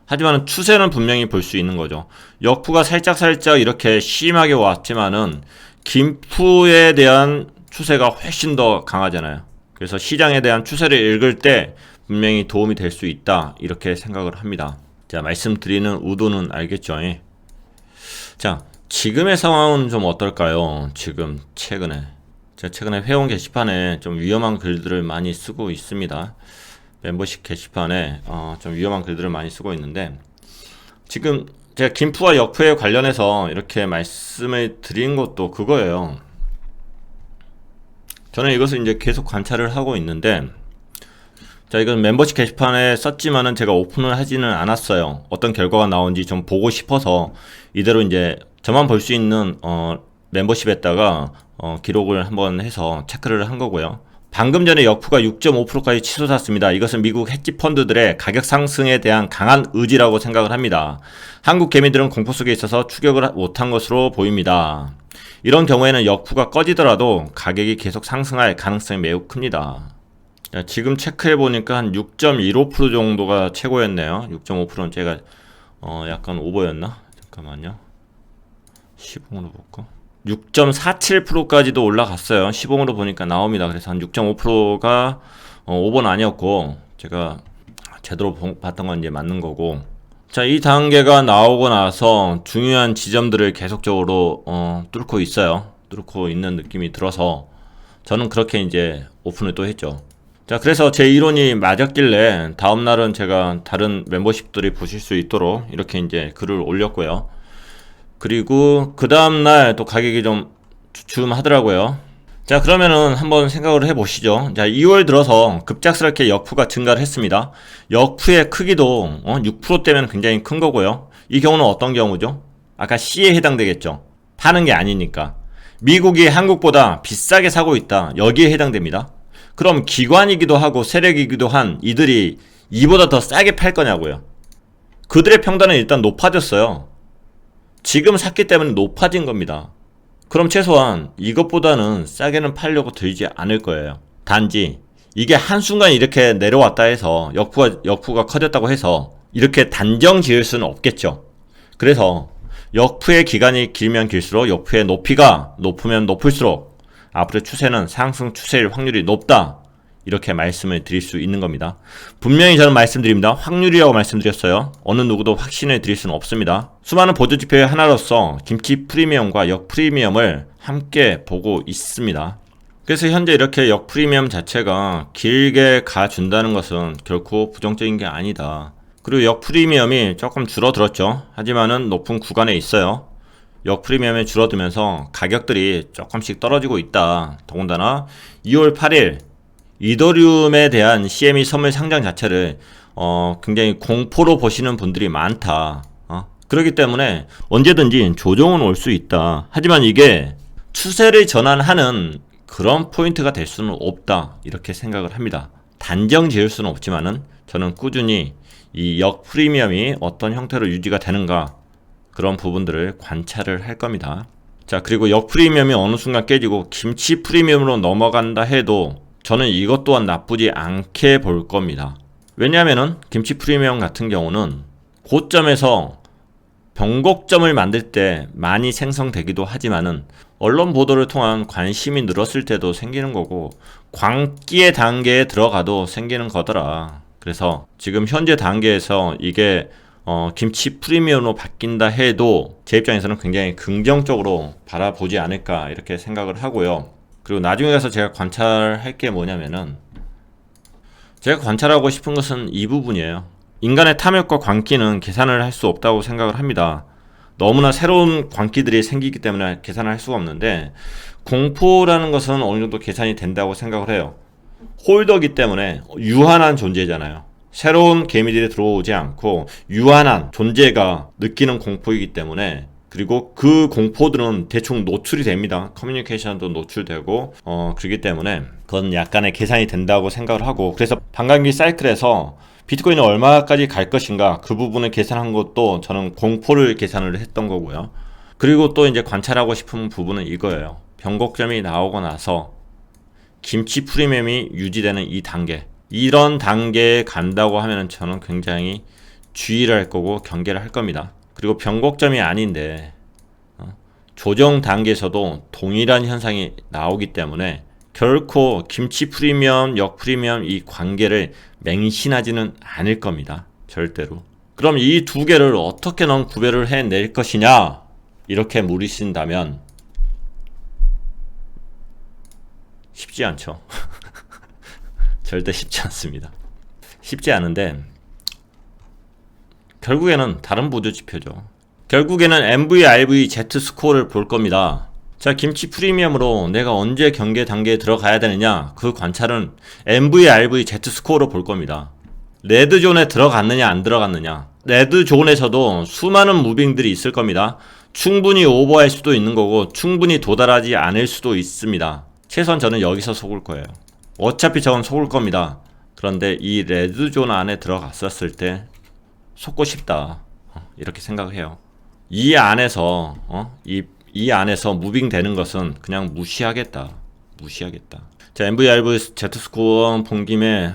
하지만 추세는 분명히 볼 수 있는 거죠. 역푸가 살짝 이렇게 심하게 왔지만은 김푸에 대한 추세가 훨씬 더 강하잖아요. 그래서 시장에 대한 추세를 읽을 때 분명히 도움이 될 수 있다 이렇게 생각을 합니다. 자, 말씀드리는 의도는 알겠죠? 자, 지금의 상황은 좀 어떨까요? 지금 최근에 회원 게시판에 좀 위험한 글들을 많이 쓰고 있습니다. 멤버십 게시판에 좀 위험한 글들을 많이 쓰고 있는데, 지금 제가 김푸와 역푸에 관련해서 이렇게 말씀을 드린 것도 그거예요. 저는 이것을 이제 계속 관찰을 하고 있는데, 자, 이건 멤버십 게시판에 썼지만은 제가 오픈을 하지는 않았어요. 어떤 결과가 나온지 좀 보고 싶어서 이대로 이제 저만 볼 수 있는 멤버십에다가 기록을 한번 해서 체크를 한 거고요. 방금 전에 역푸가 6.5%까지 치솟았습니다. 이것은 미국 헤지 펀드들의 가격 상승에 대한 강한 의지라고 생각을 합니다. 한국 개미들은 공포 속에 있어서 추격을 못한 것으로 보입니다. 이런 경우에는 역푸가 꺼지더라도 가격이 계속 상승할 가능성이 매우 큽니다. 자, 지금 체크해 보니까 한 6.15% 정도가 최고였네요. 6.5%는 제가 약간 오버였나? 잠깐만요. 시봉으로 볼까? 6.47%까지도 올라갔어요. 시봉으로 보니까 나옵니다. 그래서 한 6.5%가 오버는 아니었고, 제가 제대로 봤던 건 이제 맞는 거고. 자, 이 단계가 나오고 나서 중요한 지점들을 계속적으로 뚫고 있어요. 뚫고 있는 느낌이 들어서 저는 그렇게 이제 오픈을 또 했죠. 자, 그래서 제 이론이 맞았길래 다음날은 제가 다른 멤버십들이 보실 수 있도록 이렇게 이제 글을 올렸고요. 그리고 그 다음날 또 가격이 좀 주춤하더라고요. 자, 그러면은 한번 생각을 해보시죠. 자, 2월 들어서 급작스럽게 역푸가 증가를 했습니다. 역푸의 크기도 6%대면 굉장히 큰 거고요. 이 경우는 어떤 경우죠? 아까 C에 해당되겠죠. 파는 게 아니니까. 미국이 한국보다 비싸게 사고 있다. 여기에 해당됩니다. 그럼 기관이기도 하고 세력이기도 한 이들이 이보다 더 싸게 팔 거냐고요. 그들의 평단은 일단 높아졌어요. 지금 샀기 때문에 높아진 겁니다. 그럼 최소한 이것보다는 싸게는 팔려고 들지 않을 거예요. 단지 이게 한순간 이렇게 내려왔다 해서 역푸가 커졌다고 해서 이렇게 단정 지을 수는 없겠죠. 그래서 역푸의 기간이 길면 길수록 역푸의 높이가 높으면 높을수록 앞으로의 추세는 상승 추세일 확률이 높다. 이렇게 말씀을 드릴 수 있는 겁니다. 분명히 저는 말씀드립니다. 확률이라고 말씀드렸어요. 어느 누구도 확신을 드릴 수는 없습니다. 수많은 보조지표의 하나로서 김치 프리미엄과 역 프리미엄을 함께 보고 있습니다. 그래서 현재 이렇게 역 프리미엄 자체가 길게 가준다는 것은 결코 부정적인 게 아니다. 그리고 역 프리미엄이 조금 줄어들었죠. 하지만은 높은 구간에 있어요. 역 프리미엄이 줄어들면서 가격들이 조금씩 떨어지고 있다. 더군다나 2월 8일 이더리움에 대한 CME 선물 상장 자체를 굉장히 공포로 보시는 분들이 많다. 그렇기 때문에 언제든지 조정은 올 수 있다. 하지만 이게 추세를 전환하는 그런 포인트가 될 수는 없다. 이렇게 생각을 합니다. 단정 지을 수는 없지만은 저는 꾸준히 이 역 프리미엄이 어떤 형태로 유지가 되는가 그런 부분들을 관찰을 할 겁니다. 자, 그리고 역 프리미엄이 어느 순간 깨지고 김치 프리미엄으로 넘어간다 해도 저는 이것 또한 나쁘지 않게 볼 겁니다. 왜냐하면은 김치 프리미엄 같은 경우는 고점에서 변곡점을 만들 때 많이 생성되기도 하지만은 언론 보도를 통한 관심이 늘었을 때도 생기는 거고 광기의 단계에 들어가도 생기는 거더라. 그래서 지금 현재 단계에서 이게 김치 프리미엄으로 바뀐다 해도 제 입장에서는 굉장히 긍정적으로 바라보지 않을까 이렇게 생각을 하고요. 그리고 나중에 가서 제가 관찰할 게 뭐냐면은 제가 관찰하고 싶은 것은 이 부분이에요. 인간의 탐욕과 광기는 계산을 할 수 없다고 생각을 합니다. 너무나 새로운 광기들이 생기기 때문에 계산을 할 수가 없는데 공포라는 것은 어느 정도 계산이 된다고 생각을 해요. 홀더기 때문에 유한한 존재잖아요. 새로운 개미들이 들어오지 않고 유한한 존재가 느끼는 공포이기 때문에 그리고 그 공포들은 대충 노출이 됩니다. 커뮤니케이션도 노출되고 그렇기 때문에 그건 약간의 계산이 된다고 생각을 하고 그래서 반감기 사이클에서 비트코인이 얼마까지 갈 것인가 그 부분을 계산한 것도 저는 공포를 계산을 했던 거고요. 그리고 또 이제 관찰하고 싶은 부분은 이거예요. 변곡점이 나오고 나서 김치 프리미엄이 유지되는 이 단계 이런 단계에 간다고 하면 저는 굉장히 주의를 할 거고 경계를 할 겁니다. 그리고 변곡점이 아닌데 조정 단계에서도 동일한 현상이 나오기 때문에 결코 김치 프리미엄, 역 프리미엄 이 관계를 맹신하지는 않을 겁니다. 절대로. 그럼 이 두 개를 어떻게 넌 구별을 해낼 것이냐 이렇게 물으신다면 쉽지 않죠. 절대 쉽지 않습니다. 쉽지 않은데 결국에는 다른 보조지표죠. 결국에는 MVRV Z스코어를 볼 겁니다. 자, 김치 프리미엄으로 내가 언제 경계 단계에 들어가야 되느냐 그 관찰은 MVRV Z스코어로 볼 겁니다. 레드존에 들어갔느냐 안 들어갔느냐 레드존에서도 수많은 무빙들이 있을 겁니다. 충분히 오버할 수도 있는 거고 충분히 도달하지 않을 수도 있습니다. 최소한 저는 여기서 속을 거예요. 어차피 저는 속을 겁니다. 그런데 이 레드존 안에 들어갔었을 때 속고 싶다 이렇게 생각을 해요. 이 안에서 이 안에서 무빙 되는 것은 그냥 무시하겠다. 자, MVRV Z스코어 본 김에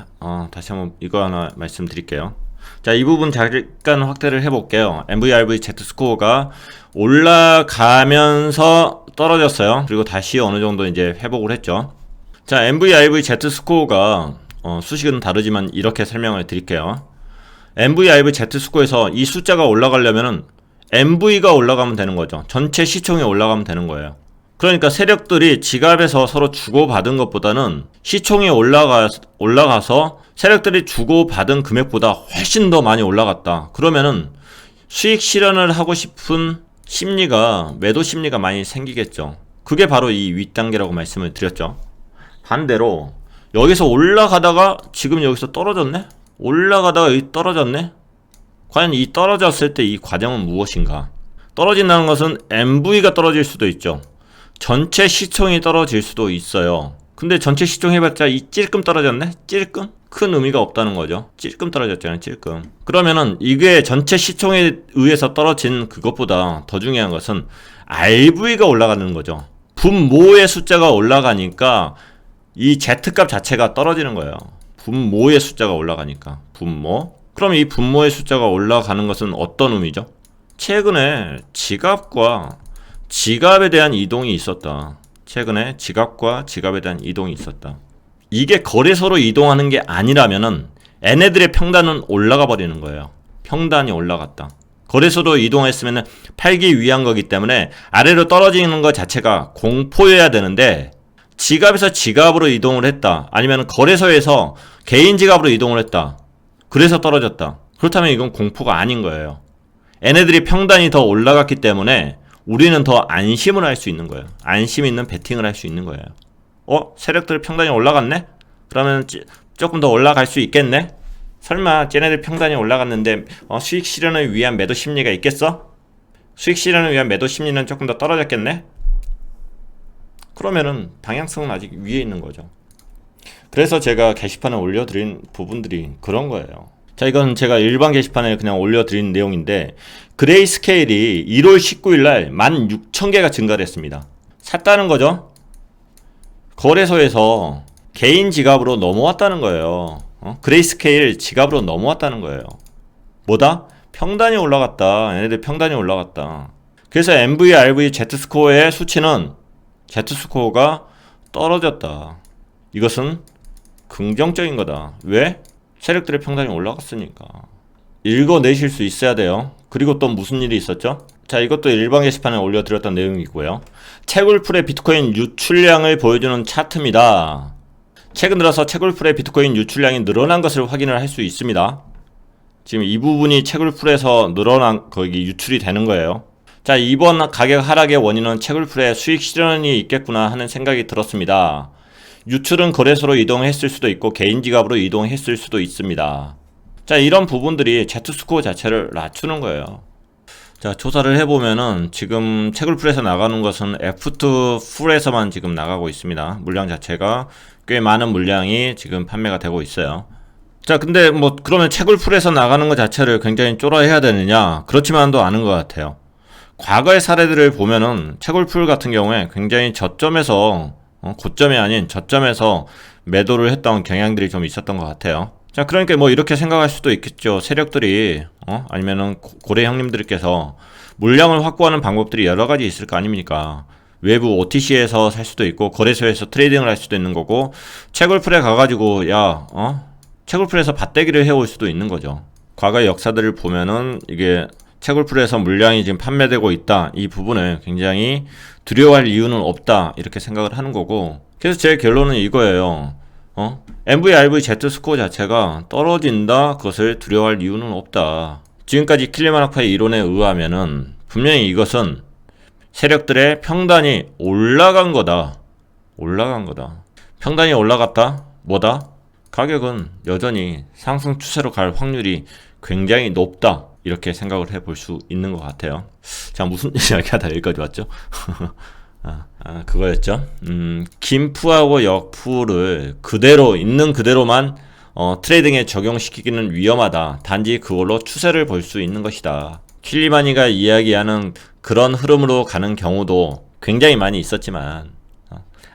다시 한번 이거 하나 말씀드릴게요. 자, 이 부분 잠깐 확대를 해볼게요. MVRV Z스코어가 올라가면서 떨어졌어요. 그리고 다시 어느 정도 이제 회복을 했죠. 자, MVRV Z스코어가 수식은 다르지만 이렇게 설명을 드릴게요. MVRV Z스코어에서 이 숫자가 올라가려면은 MV가 올라가면 되는 거죠. 전체 시총이 올라가면 되는 거예요. 그러니까 세력들이 지갑에서 서로 주고받은 것보다는 시총이 올라가서 세력들이 주고받은 금액보다 훨씬 더 많이 올라갔다. 그러면은 수익 실현을 하고 싶은 심리가 매도 심리가 많이 생기겠죠. 그게 바로 이 윗단계라고 말씀을 드렸죠. 반대로 여기서 올라가다가 지금 여기서 떨어졌네? 올라가다가 여기 떨어졌네? 과연 이 떨어졌을 때 이 과정은 무엇인가? 떨어진다는 것은 MV가 떨어질 수도 있죠. 전체 시총이 떨어질 수도 있어요. 근데 전체 시총 해봤자 이 찔끔 떨어졌네? 찔끔? 큰 의미가 없다는 거죠. 찔끔 떨어졌잖아요. 찔끔. 그러면은 이게 전체 시총에 의해서 떨어진 그것보다 더 중요한 것은 RV가 올라가는 거죠. 분모의 숫자가 올라가니까 이 Z값 자체가 떨어지는 거예요. 분모의 숫자가 올라가니까. 분모. 그럼 이 분모의 숫자가 올라가는 것은 어떤 의미죠? 최근에 지갑과 지갑에 대한 이동이 있었다. 최근에 지갑과 지갑에 대한 이동이 있었다. 이게 거래소로 이동하는 게 아니라면은 얘네들의 평단은 올라가 버리는 거예요. 평단이 올라갔다. 거래소로 이동했으면 팔기 위한 거기 때문에 아래로 떨어지는 것 자체가 공포여야 되는데 지갑에서 지갑으로 이동을 했다. 아니면 거래소에서 개인 지갑으로 이동을 했다. 그래서 떨어졌다. 그렇다면 이건 공포가 아닌 거예요. 얘네들이 평단이 더 올라갔기 때문에 우리는 더 안심을 할 수 있는 거예요. 안심 있는 베팅을 할 수 있는 거예요. 세력들 평단이 올라갔네? 그러면 조금 더 올라갈 수 있겠네? 설마 쟤네들 평단이 올라갔는데 수익 실현을 위한 매도 심리가 있겠어? 수익 실현을 위한 매도 심리는 조금 더 떨어졌겠네? 그러면은 방향성은 아직 위에 있는 거죠. 그래서 제가 게시판에 올려드린 부분들이 그런 거예요. 자, 이건 제가 일반 게시판에 그냥 올려드린 내용인데 그레이스케일이 1월 19일날 16,000개가 증가를 했습니다. 샀다는 거죠. 거래소에서 개인 지갑으로 넘어왔다는 거예요. 그레이스케일 지갑으로 넘어왔다는 거예요. 뭐다? 평단이 올라갔다. 얘네들 평단이 올라갔다. 그래서 MV, RV, Z스코어의 수치는 Z스코어가 떨어졌다. 이것은 긍정적인 거다. 왜? 세력들의 평단이 올라갔으니까. 읽어내실 수 있어야 돼요. 그리고 또 무슨 일이 있었죠? 자, 이것도 일반 게시판에 올려드렸던 내용이고요. 채굴풀의 비트코인 유출량을 보여주는 차트입니다. 최근 들어서 채굴풀의 비트코인 유출량이 늘어난 것을 확인을 할 수 있습니다. 지금 이 부분이 채굴풀에서 늘어난 거기 유출이 되는 거예요. 자, 이번 가격 하락의 원인은 채굴풀의 수익 실현이 있겠구나 하는 생각이 들었습니다. 유출은 거래소로 이동했을 수도 있고 개인 지갑으로 이동했을 수도 있습니다. 자, 이런 부분들이 Z스코어 자체를 낮추는 거예요. 자, 조사를 해보면은 지금 채굴풀에서 나가는 것은 F2 풀에서만 지금 나가고 있습니다. 물량 자체가 꽤 많은 물량이 지금 판매가 되고 있어요. 자, 근데 그러면 채굴풀에서 나가는 것 자체를 굉장히 쫄아해야 되느냐? 그렇지만도 않은 것 같아요. 과거의 사례들을 보면은 채굴풀 같은 경우에 굉장히 저점에서 고점이 아닌 저점에서 매도를 했던 경향들이 좀 있었던 것 같아요. 자, 그러니까 이렇게 생각할 수도 있겠죠. 세력들이 아니면은 고래 형님들께서 물량을 확보하는 방법들이 여러 가지 있을 거 아닙니까? 외부 OTC에서 살 수도 있고 거래소에서 트레이딩을 할 수도 있는 거고 채굴풀에 가가지고 채굴풀에서 밭대기를 해올 수도 있는 거죠. 과거의 역사들을 보면은 이게 채굴풀에서 물량이 지금 판매되고 있다. 이 부분을 굉장히 두려워할 이유는 없다. 이렇게 생각을 하는 거고. 그래서 제 결론은 이거예요. MV, RV, Z스코어 자체가 떨어진다. 그것을 두려워할 이유는 없다. 지금까지 킬리마나카의 이론에 의하면은 분명히 이것은 세력들의 평단이 올라간 거다. 올라간 거다. 평단이 올라갔다. 뭐다? 가격은 여전히 상승 추세로 갈 확률이 굉장히 높다. 이렇게 생각을 해볼 수 있는 것 같아요. 자, 무슨 이야기하다 여기까지 왔죠? 그거였죠. 김푸하고 역푸를 그대로 있는 그대로만 트레이딩에 적용시키기는 위험하다. 단지 그걸로 추세를 볼 수 있는 것이다. 킬리마니가 이야기하는 그런 흐름으로 가는 경우도 굉장히 많이 있었지만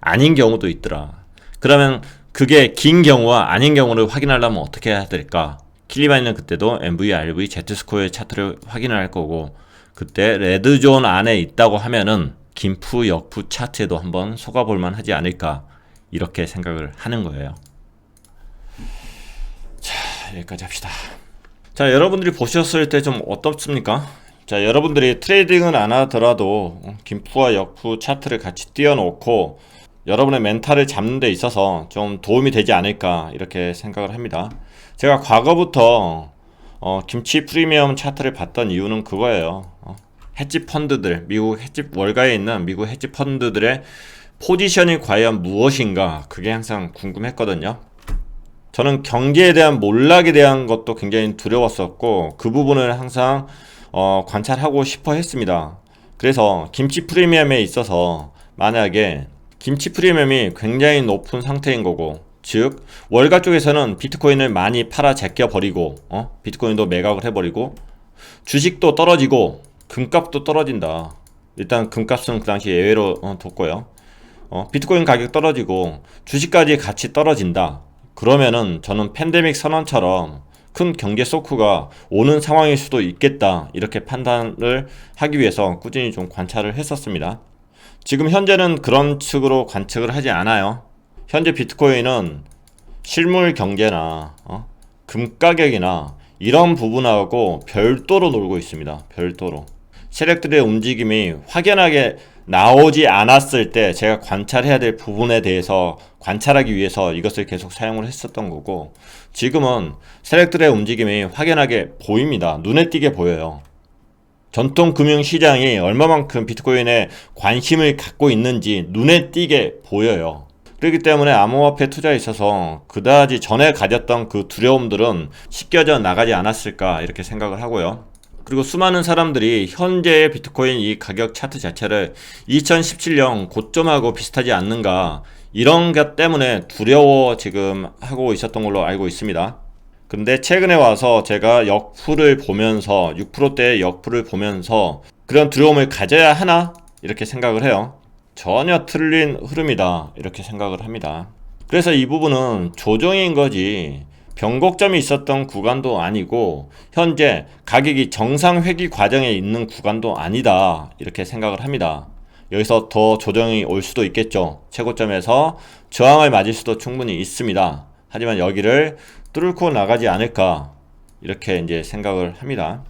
아닌 경우도 있더라. 그러면 그게 긴 경우와 아닌 경우를 확인하려면 어떻게 해야 될까? 킬리마니는 그때도 MV, RV, Z스코어의 차트를 확인을 할 거고 그때 레드존 안에 있다고 하면은 김푸, 역푸 차트에도 한번 속아볼만 하지 않을까 이렇게 생각을 하는 거예요. 자, 여기까지 합시다. 자, 여러분들이 보셨을 때 좀 어떻습니까? 자, 여러분들이 트레이딩은 안 하더라도 김푸와 역푸 차트를 같이 띄워놓고 여러분의 멘탈을 잡는 데 있어서 좀 도움이 되지 않을까 이렇게 생각을 합니다. 제가 과거부터 김치 프리미엄 차트를 봤던 이유는 그거예요. 헤지 펀드들, 미국 헤지 월가에 있는 미국 헤지 펀드들의 포지션이 과연 무엇인가, 그게 항상 궁금했거든요. 저는 경기에 대한 몰락에 대한 것도 굉장히 두려웠었고, 그 부분을 항상 관찰하고 싶어 했습니다. 그래서 김치 프리미엄에 있어서 만약에 김치 프리미엄이 굉장히 높은 상태인 거고, 즉 월가 쪽에서는 비트코인을 많이 팔아 제껴 버리고 비트코인도 매각을 해버리고 주식도 떨어지고 금값도 떨어진다. 일단 금값은 그 당시 예외로 뒀고요. 비트코인 가격 떨어지고 주식까지 같이 떨어진다. 그러면은 저는 팬데믹 선언처럼 큰 경제 쇼크가 오는 상황일 수도 있겠다, 이렇게 판단을 하기 위해서 꾸준히 좀 관찰을 했었습니다. 지금 현재는 그런 식으로 관측을 하지 않아요. 현재 비트코인은 실물 경제나 금 가격이나 이런 부분하고 별도로 놀고 있습니다. 별도로. 세력들의 움직임이 확연하게 나오지 않았을 때 제가 관찰해야 될 부분에 대해서 관찰하기 위해서 이것을 계속 사용을 했었던 거고, 지금은 세력들의 움직임이 확연하게 보입니다. 눈에 띄게 보여요. 전통 금융시장이 얼마만큼 비트코인에 관심을 갖고 있는지 눈에 띄게 보여요. 그렇기 때문에 암호화폐 투자에 있어서 그다지 전에 가졌던 그 두려움들은 씻겨져 나가지 않았을까, 이렇게 생각을 하고요. 그리고 수많은 사람들이 현재의 비트코인 이 가격 차트 자체를 2017년 고점하고 비슷하지 않는가, 이런 것 때문에 두려워 지금 하고 있었던 걸로 알고 있습니다. 근데 최근에 와서 제가 역풀을 보면서 6%대의 역풀을 보면서 그런 두려움을 가져야 하나, 이렇게 생각을 해요. 전혀 틀린 흐름이다, 이렇게 생각을 합니다. 그래서 이 부분은 조정인 거지 변곡점이 있었던 구간도 아니고 현재 가격이 정상 회귀 과정에 있는 구간도 아니다, 이렇게 생각을 합니다. 여기서 더 조정이 올 수도 있겠죠. 최고점에서 저항을 맞을 수도 충분히 있습니다. 하지만 여기를 뚫고 나가지 않을까, 이렇게 이제 생각을 합니다.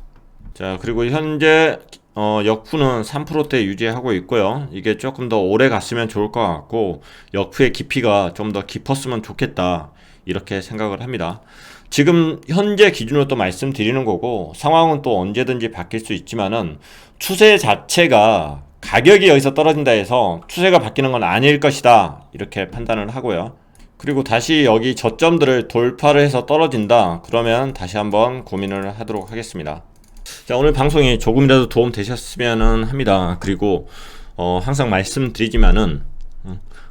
자, 그리고 현재 역푸는 3%대 유지하고 있고요. 이게 조금 더 오래 갔으면 좋을 것 같고 역푸의 깊이가 좀 더 깊었으면 좋겠다, 이렇게 생각을 합니다. 지금 현재 기준으로 또 말씀드리는 거고, 상황은 또 언제든지 바뀔 수 있지만은 추세 자체가 가격이 여기서 떨어진다 해서 추세가 바뀌는 건 아닐 것이다, 이렇게 판단을 하고요. 그리고 다시 여기 저점들을 돌파를 해서 떨어진다, 그러면 다시 한번 고민을 하도록 하겠습니다. 자, 오늘 방송이 조금이라도 도움 되셨으면 합니다. 그리고 항상 말씀드리지만은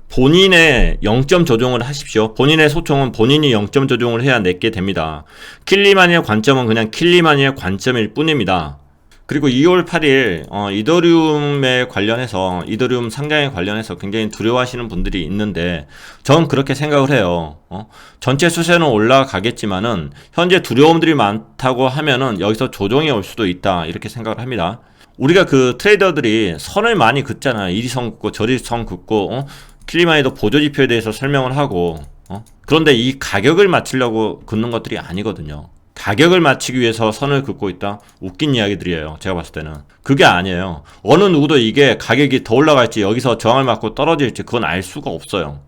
본인의 0점 조정을 하십시오. 본인의 소총은 본인이 0점 조정을 해야 내게 됩니다. 킬리마니의 관점은 그냥 킬리마니의 관점일 뿐입니다. 그리고 2월 8일 이더리움에 관련해서, 이더리움 상장에 관련해서 굉장히 두려워하시는 분들이 있는데 저는 그렇게 생각을 해요. 전체 수세는 올라가겠지만은 현재 두려움들이 많다고 하면은 여기서 조정이 올 수도 있다, 이렇게 생각을 합니다. 우리가 그 트레이더들이 선을 많이 긋잖아요. 이리 선 긋고 저리 선 긋고 킬리마니도 보조지표에 대해서 설명을 하고 그런데 이 가격을 맞추려고 긋는 것들이 아니거든요. 가격을 맞추기 위해서 선을 긋고 있다? 웃긴 이야기들이에요. 제가 봤을 때는 그게 아니에요. 어느 누구도 이게 가격이 더 올라갈지 여기서 저항을 맞고 떨어질지 그건 알 수가 없어요.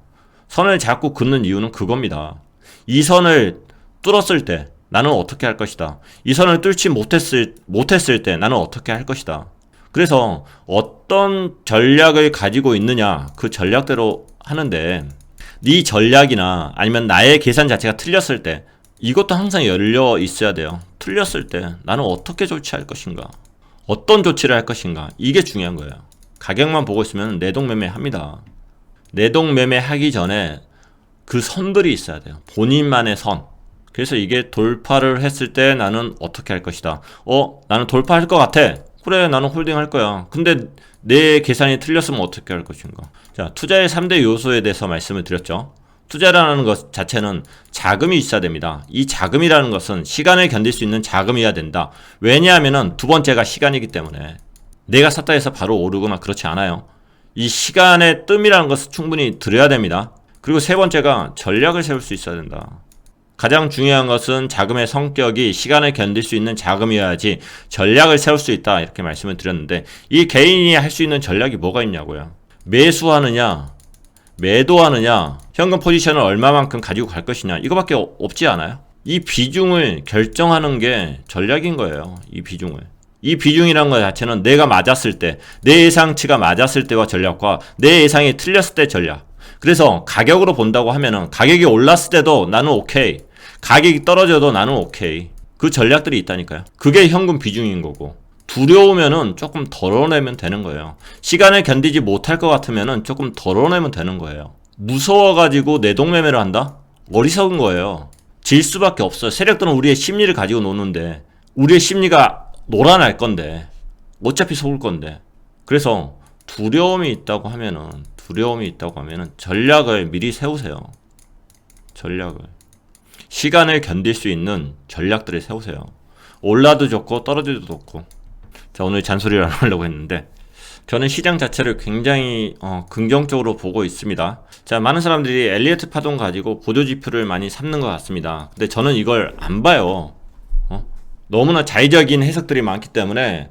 선을 자꾸 긋는 이유는 그겁니다. 이 선을 뚫었을 때 나는 어떻게 할 것이다. 이 선을 뚫지 못했을 때 나는 어떻게 할 것이다. 그래서 어떤 전략을 가지고 있느냐, 그 전략대로 하는데 네 전략이나 아니면 나의 계산 자체가 틀렸을 때 이것도 항상 열려 있어야 돼요. 틀렸을 때 나는 어떻게 조치할 것인가, 어떤 조치를 할 것인가, 이게 중요한 거예요. 가격만 보고 있으면 내동매매 합니다. 내동매매 하기 전에 그 선들이 있어야 돼요. 본인만의 선. 그래서 이게 돌파를 했을 때 나는 어떻게 할 것이다. 나는 돌파할 것 같아. 그래, 나는 홀딩 할 거야. 근데 내 계산이 틀렸으면 어떻게 할 것인가. 자, 투자의 3대 요소에 대해서 말씀을 드렸죠. 투자라는 것 자체는 자금이 있어야 됩니다. 이 자금이라는 것은 시간을 견딜 수 있는 자금이어야 된다. 왜냐하면은 두 번째가 시간이기 때문에 내가 샀다 해서 바로 오르거나 그렇지 않아요. 이 시간의 뜸이라는 것을 충분히 들여야 됩니다. 그리고 세 번째가 전략을 세울 수 있어야 된다. 가장 중요한 것은 자금의 성격이 시간을 견딜 수 있는 자금이어야지 전략을 세울 수 있다, 이렇게 말씀을 드렸는데 이 개인이 할 수 있는 전략이 뭐가 있냐고요. 매수하느냐, 매도하느냐, 현금 포지션을 얼마만큼 가지고 갈 것이냐, 이거밖에 없지 않아요? 이 비중을 결정하는 게 전략인 거예요. 이 비중을. 이 비중이라는 것 자체는 내가 맞았을 때, 내 예상치가 맞았을 때와 전략과 내 예상이 틀렸을 때 전략. 그래서 가격으로 본다고 하면은 가격이 올랐을 때도 나는 오케이. 가격이 떨어져도 나는 오케이. 그 전략들이 있다니까요. 그게 현금 비중인 거고. 두려우면은 조금 덜어내면 되는 거예요. 시간을 견디지 못할 것 같으면은 조금 덜어내면 되는 거예요. 무서워가지고 내동매매를 한다? 어리석은 거예요. 질 수밖에 없어요. 세력들은 우리의 심리를 가지고 노는데 우리의 심리가 놀아날 건데 어차피 속을 건데. 그래서 두려움이 있다고 하면은 전략을 미리 세우세요. 전략을. 시간을 견딜 수 있는 전략들을 세우세요. 올라도 좋고 떨어져도 좋고. 자, 오늘 잔소리를 안 하려고 했는데 저는 시장 자체를 굉장히 긍정적으로 보고 있습니다. 자, 많은 사람들이 엘리어트 파동 가지고 보조지표를 많이 삼는 것 같습니다. 근데 저는 이걸 안 봐요. 너무나 자의적인 해석들이 많기 때문에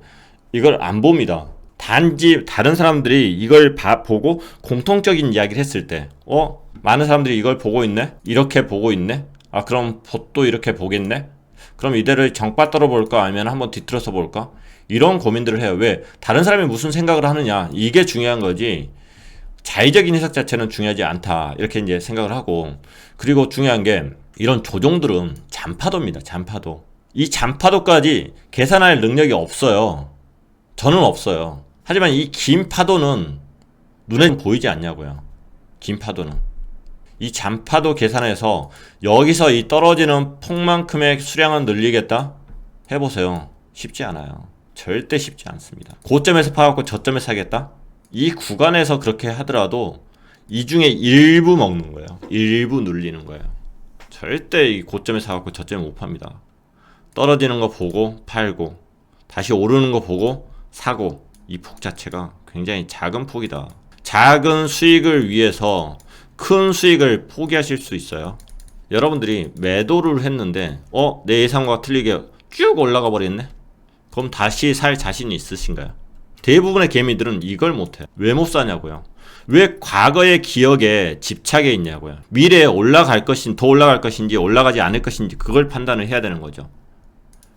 이걸 안 봅니다. 단지 다른 사람들이 이걸 보고 공통적인 이야기를 했을 때 많은 사람들이 이걸 보고 있네? 이렇게 보고 있네? 아, 그럼 봇도 이렇게 보겠네? 그럼 이대를 정빠떨어 볼까? 아니면 한번 뒤틀어서 볼까? 이런 고민들을 해요. 왜? 다른 사람이 무슨 생각을 하느냐? 이게 중요한 거지. 자의적인 해석 자체는 중요하지 않다. 이렇게 이제 생각을 하고. 그리고 중요한 게 이런 조종들은 잔파도입니다. 잔파도. 이 잔파도까지 계산할 능력이 없어요. 저는 없어요. 하지만 이 긴 파도는 눈에 보이지 않냐고요. 긴 파도는. 이 잔파도 계산해서 여기서 이 떨어지는 폭만큼의 수량을 늘리겠다? 해보세요. 쉽지 않아요. 절대 쉽지 않습니다. 고점에서 파갖고 저점에서 사겠다? 이 구간에서 그렇게 하더라도 이 중에 일부 먹는 거예요. 일부 눌리는 거예요. 절대 이 고점에서 사갖고 저점에 못 팝니다. 떨어지는 거 보고 팔고 다시 오르는 거 보고 사고. 이 폭 자체가 굉장히 작은 폭이다. 작은 수익을 위해서 큰 수익을 포기하실 수 있어요. 여러분들이 매도를 했는데 내 예상과 틀리게 쭉 올라가 버렸네? 그럼 다시 살 자신이 있으신가요? 대부분의 개미들은 이걸 못해요. 왜 못 사냐고요. 왜 과거의 기억에 집착해 있냐고요. 미래에 올라갈 것인지 더 올라갈 것인지 올라가지 않을 것인지 그걸 판단을 해야 되는 거죠.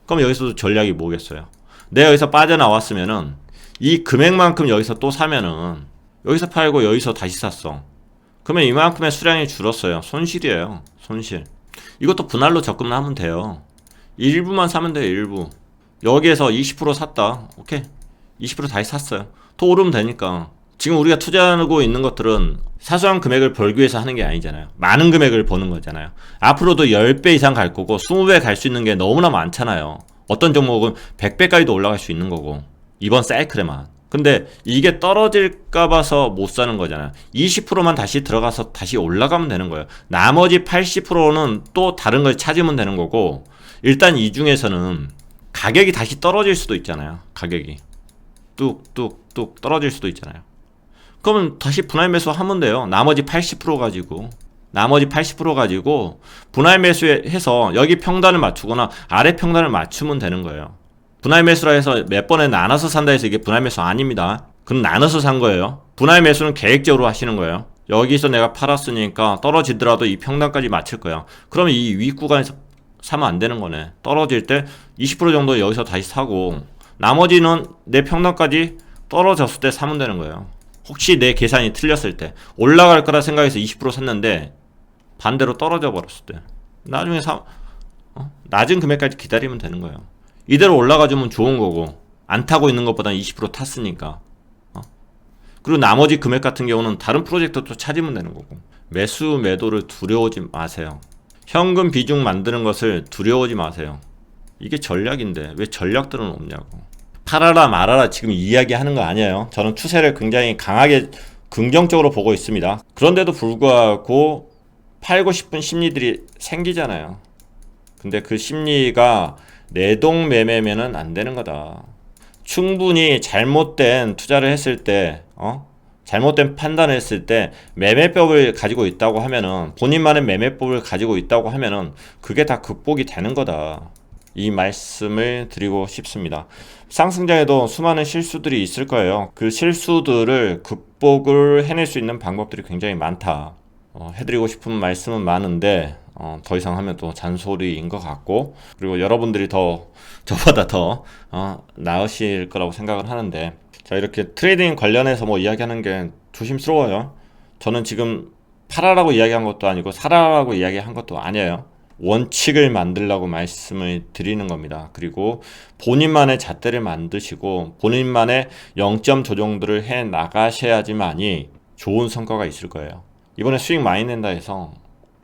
그럼 여기서도 전략이 뭐겠어요. 내가 여기서 빠져나왔으면은 이 금액만큼 여기서 또 사면은 여기서 팔고 여기서 다시 샀어. 그러면 이만큼의 수량이 줄었어요. 손실이에요. 손실. 이것도 분할로 접근을 하면 돼요. 일부만 사면 돼요. 일부. 여기에서 20% 샀다. 오케이. 20% 다시 샀어요. 더 오르면 되니까. 지금 우리가 투자하고 있는 것들은 사소한 금액을 벌기 위해서 하는 게 아니잖아요. 많은 금액을 버는 거잖아요. 앞으로도 10배 이상 갈 거고 20배 갈 수 있는 게 너무나 많잖아요. 어떤 종목은 100배까지도 올라갈 수 있는 거고. 이번 사이클에만. 근데 이게 떨어질까 봐서 못 사는 거잖아요. 20%만 다시 들어가서 다시 올라가면 되는 거예요. 나머지 80%는 또 다른 걸 찾으면 되는 거고. 일단 이 중에서는 가격이 다시 떨어질 수도 있잖아요. 가격이 뚝뚝뚝 떨어질 수도 있잖아요. 그러면 다시 분할 매수 하면 돼요. 나머지 80% 가지고 분할 매수해서 여기 평단을 맞추거나 아래 평단을 맞추면 되는 거예요. 분할 매수라 해서 몇 번에 나눠서 산다 해서 이게 분할 매수 아닙니다. 그건 나눠서 산 거예요. 분할 매수는 계획적으로 하시는 거예요. 여기서 내가 팔았으니까 떨어지더라도 이 평단까지 맞출 거야. 그러면 이 윗구간에서 사면 안 되는 거네. 떨어질 때 20% 정도 여기서 다시 사고 나머지는 내 평단까지 떨어졌을 때 사면 되는 거예요. 혹시 내 계산이 틀렸을 때 올라갈 거라 생각해서 20% 샀는데 반대로 떨어져 버렸을 때 나중에 낮은 금액까지 기다리면 되는 거예요. 이대로 올라가주면 좋은 거고 안 타고 있는 것보다 20% 탔으니까. 그리고 나머지 금액 같은 경우는 다른 프로젝트도 찾으면 되는 거고. 매수 매도를 두려워하지 마세요. 현금 비중 만드는 것을 두려워하지 마세요. 이게 전략인데 왜 전략들은 없냐고. 팔아라 말아라 지금 이야기하는 거 아니에요. 저는 추세를 굉장히 강하게 긍정적으로 보고 있습니다. 그런데도 불구하고 팔고 싶은 심리들이 생기잖아요. 근데 그 심리가 내동매매면은 안 되는 거다. 충분히 잘못된 투자를 했을 때, 잘못된 판단을 했을 때 매매법을 가지고 있다고 하면은 본인만의 매매법을 가지고 있다고 하면은 그게 다 극복이 되는 거다. 이 말씀을 드리고 싶습니다. 상승장에도 수많은 실수들이 있을 거예요. 그 실수들을 극복을 해낼 수 있는 방법들이 굉장히 많다. 해드리고 싶은 말씀은 많은데 더 이상 하면 또 잔소리인 것 같고, 그리고 여러분들이 더 저보다 더 나으실 거라고 생각을 하는데, 자, 이렇게 트레이딩 관련해서 뭐 이야기하는 게 조심스러워요. 저는 지금 팔아라고 이야기한 것도 아니고 사라라고 이야기한 것도 아니에요. 원칙을 만들라고 말씀을 드리는 겁니다. 그리고 본인만의 잣대를 만드시고 본인만의 0점 조정들을 해 나가셔야지만이 좋은 성과가 있을 거예요. 이번에 수익 많이 낸다 해서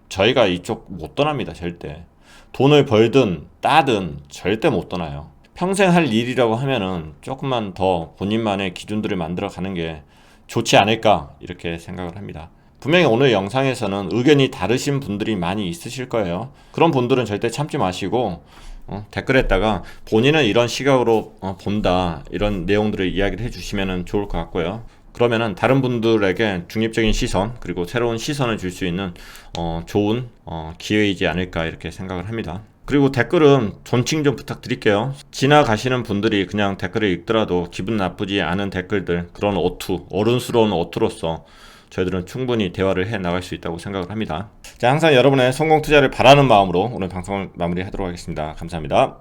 저희가 이쪽 못 떠납니다. 절대. 돈을 벌든 따든 절대 못 떠나요. 평생 할 일이라고 하면은 조금만 더 본인만의 기준들을 만들어 가는 게 좋지 않을까 이렇게 생각을 합니다. 분명히 오늘 영상에서는 의견이 다르신 분들이 많이 있으실 거예요. 그런 분들은 절대 참지 마시고 댓글에다가 본인은 이런 시각으로 본다, 이런 내용들을 이야기를 해주시면 좋을 것 같고요. 그러면은 다른 분들에게 중립적인 시선, 그리고 새로운 시선을 줄 수 있는 좋은 기회이지 않을까 이렇게 생각을 합니다. 그리고 댓글은 존칭 좀 부탁드릴게요. 지나가시는 분들이 그냥 댓글을 읽더라도 기분 나쁘지 않은 댓글들, 그런 어투, 어른스러운 어투로서 저희들은 충분히 대화를 해 나갈 수 있다고 생각을 합니다. 자, 항상 여러분의 성공 투자를 바라는 마음으로 오늘 방송을 마무리하도록 하겠습니다. 감사합니다.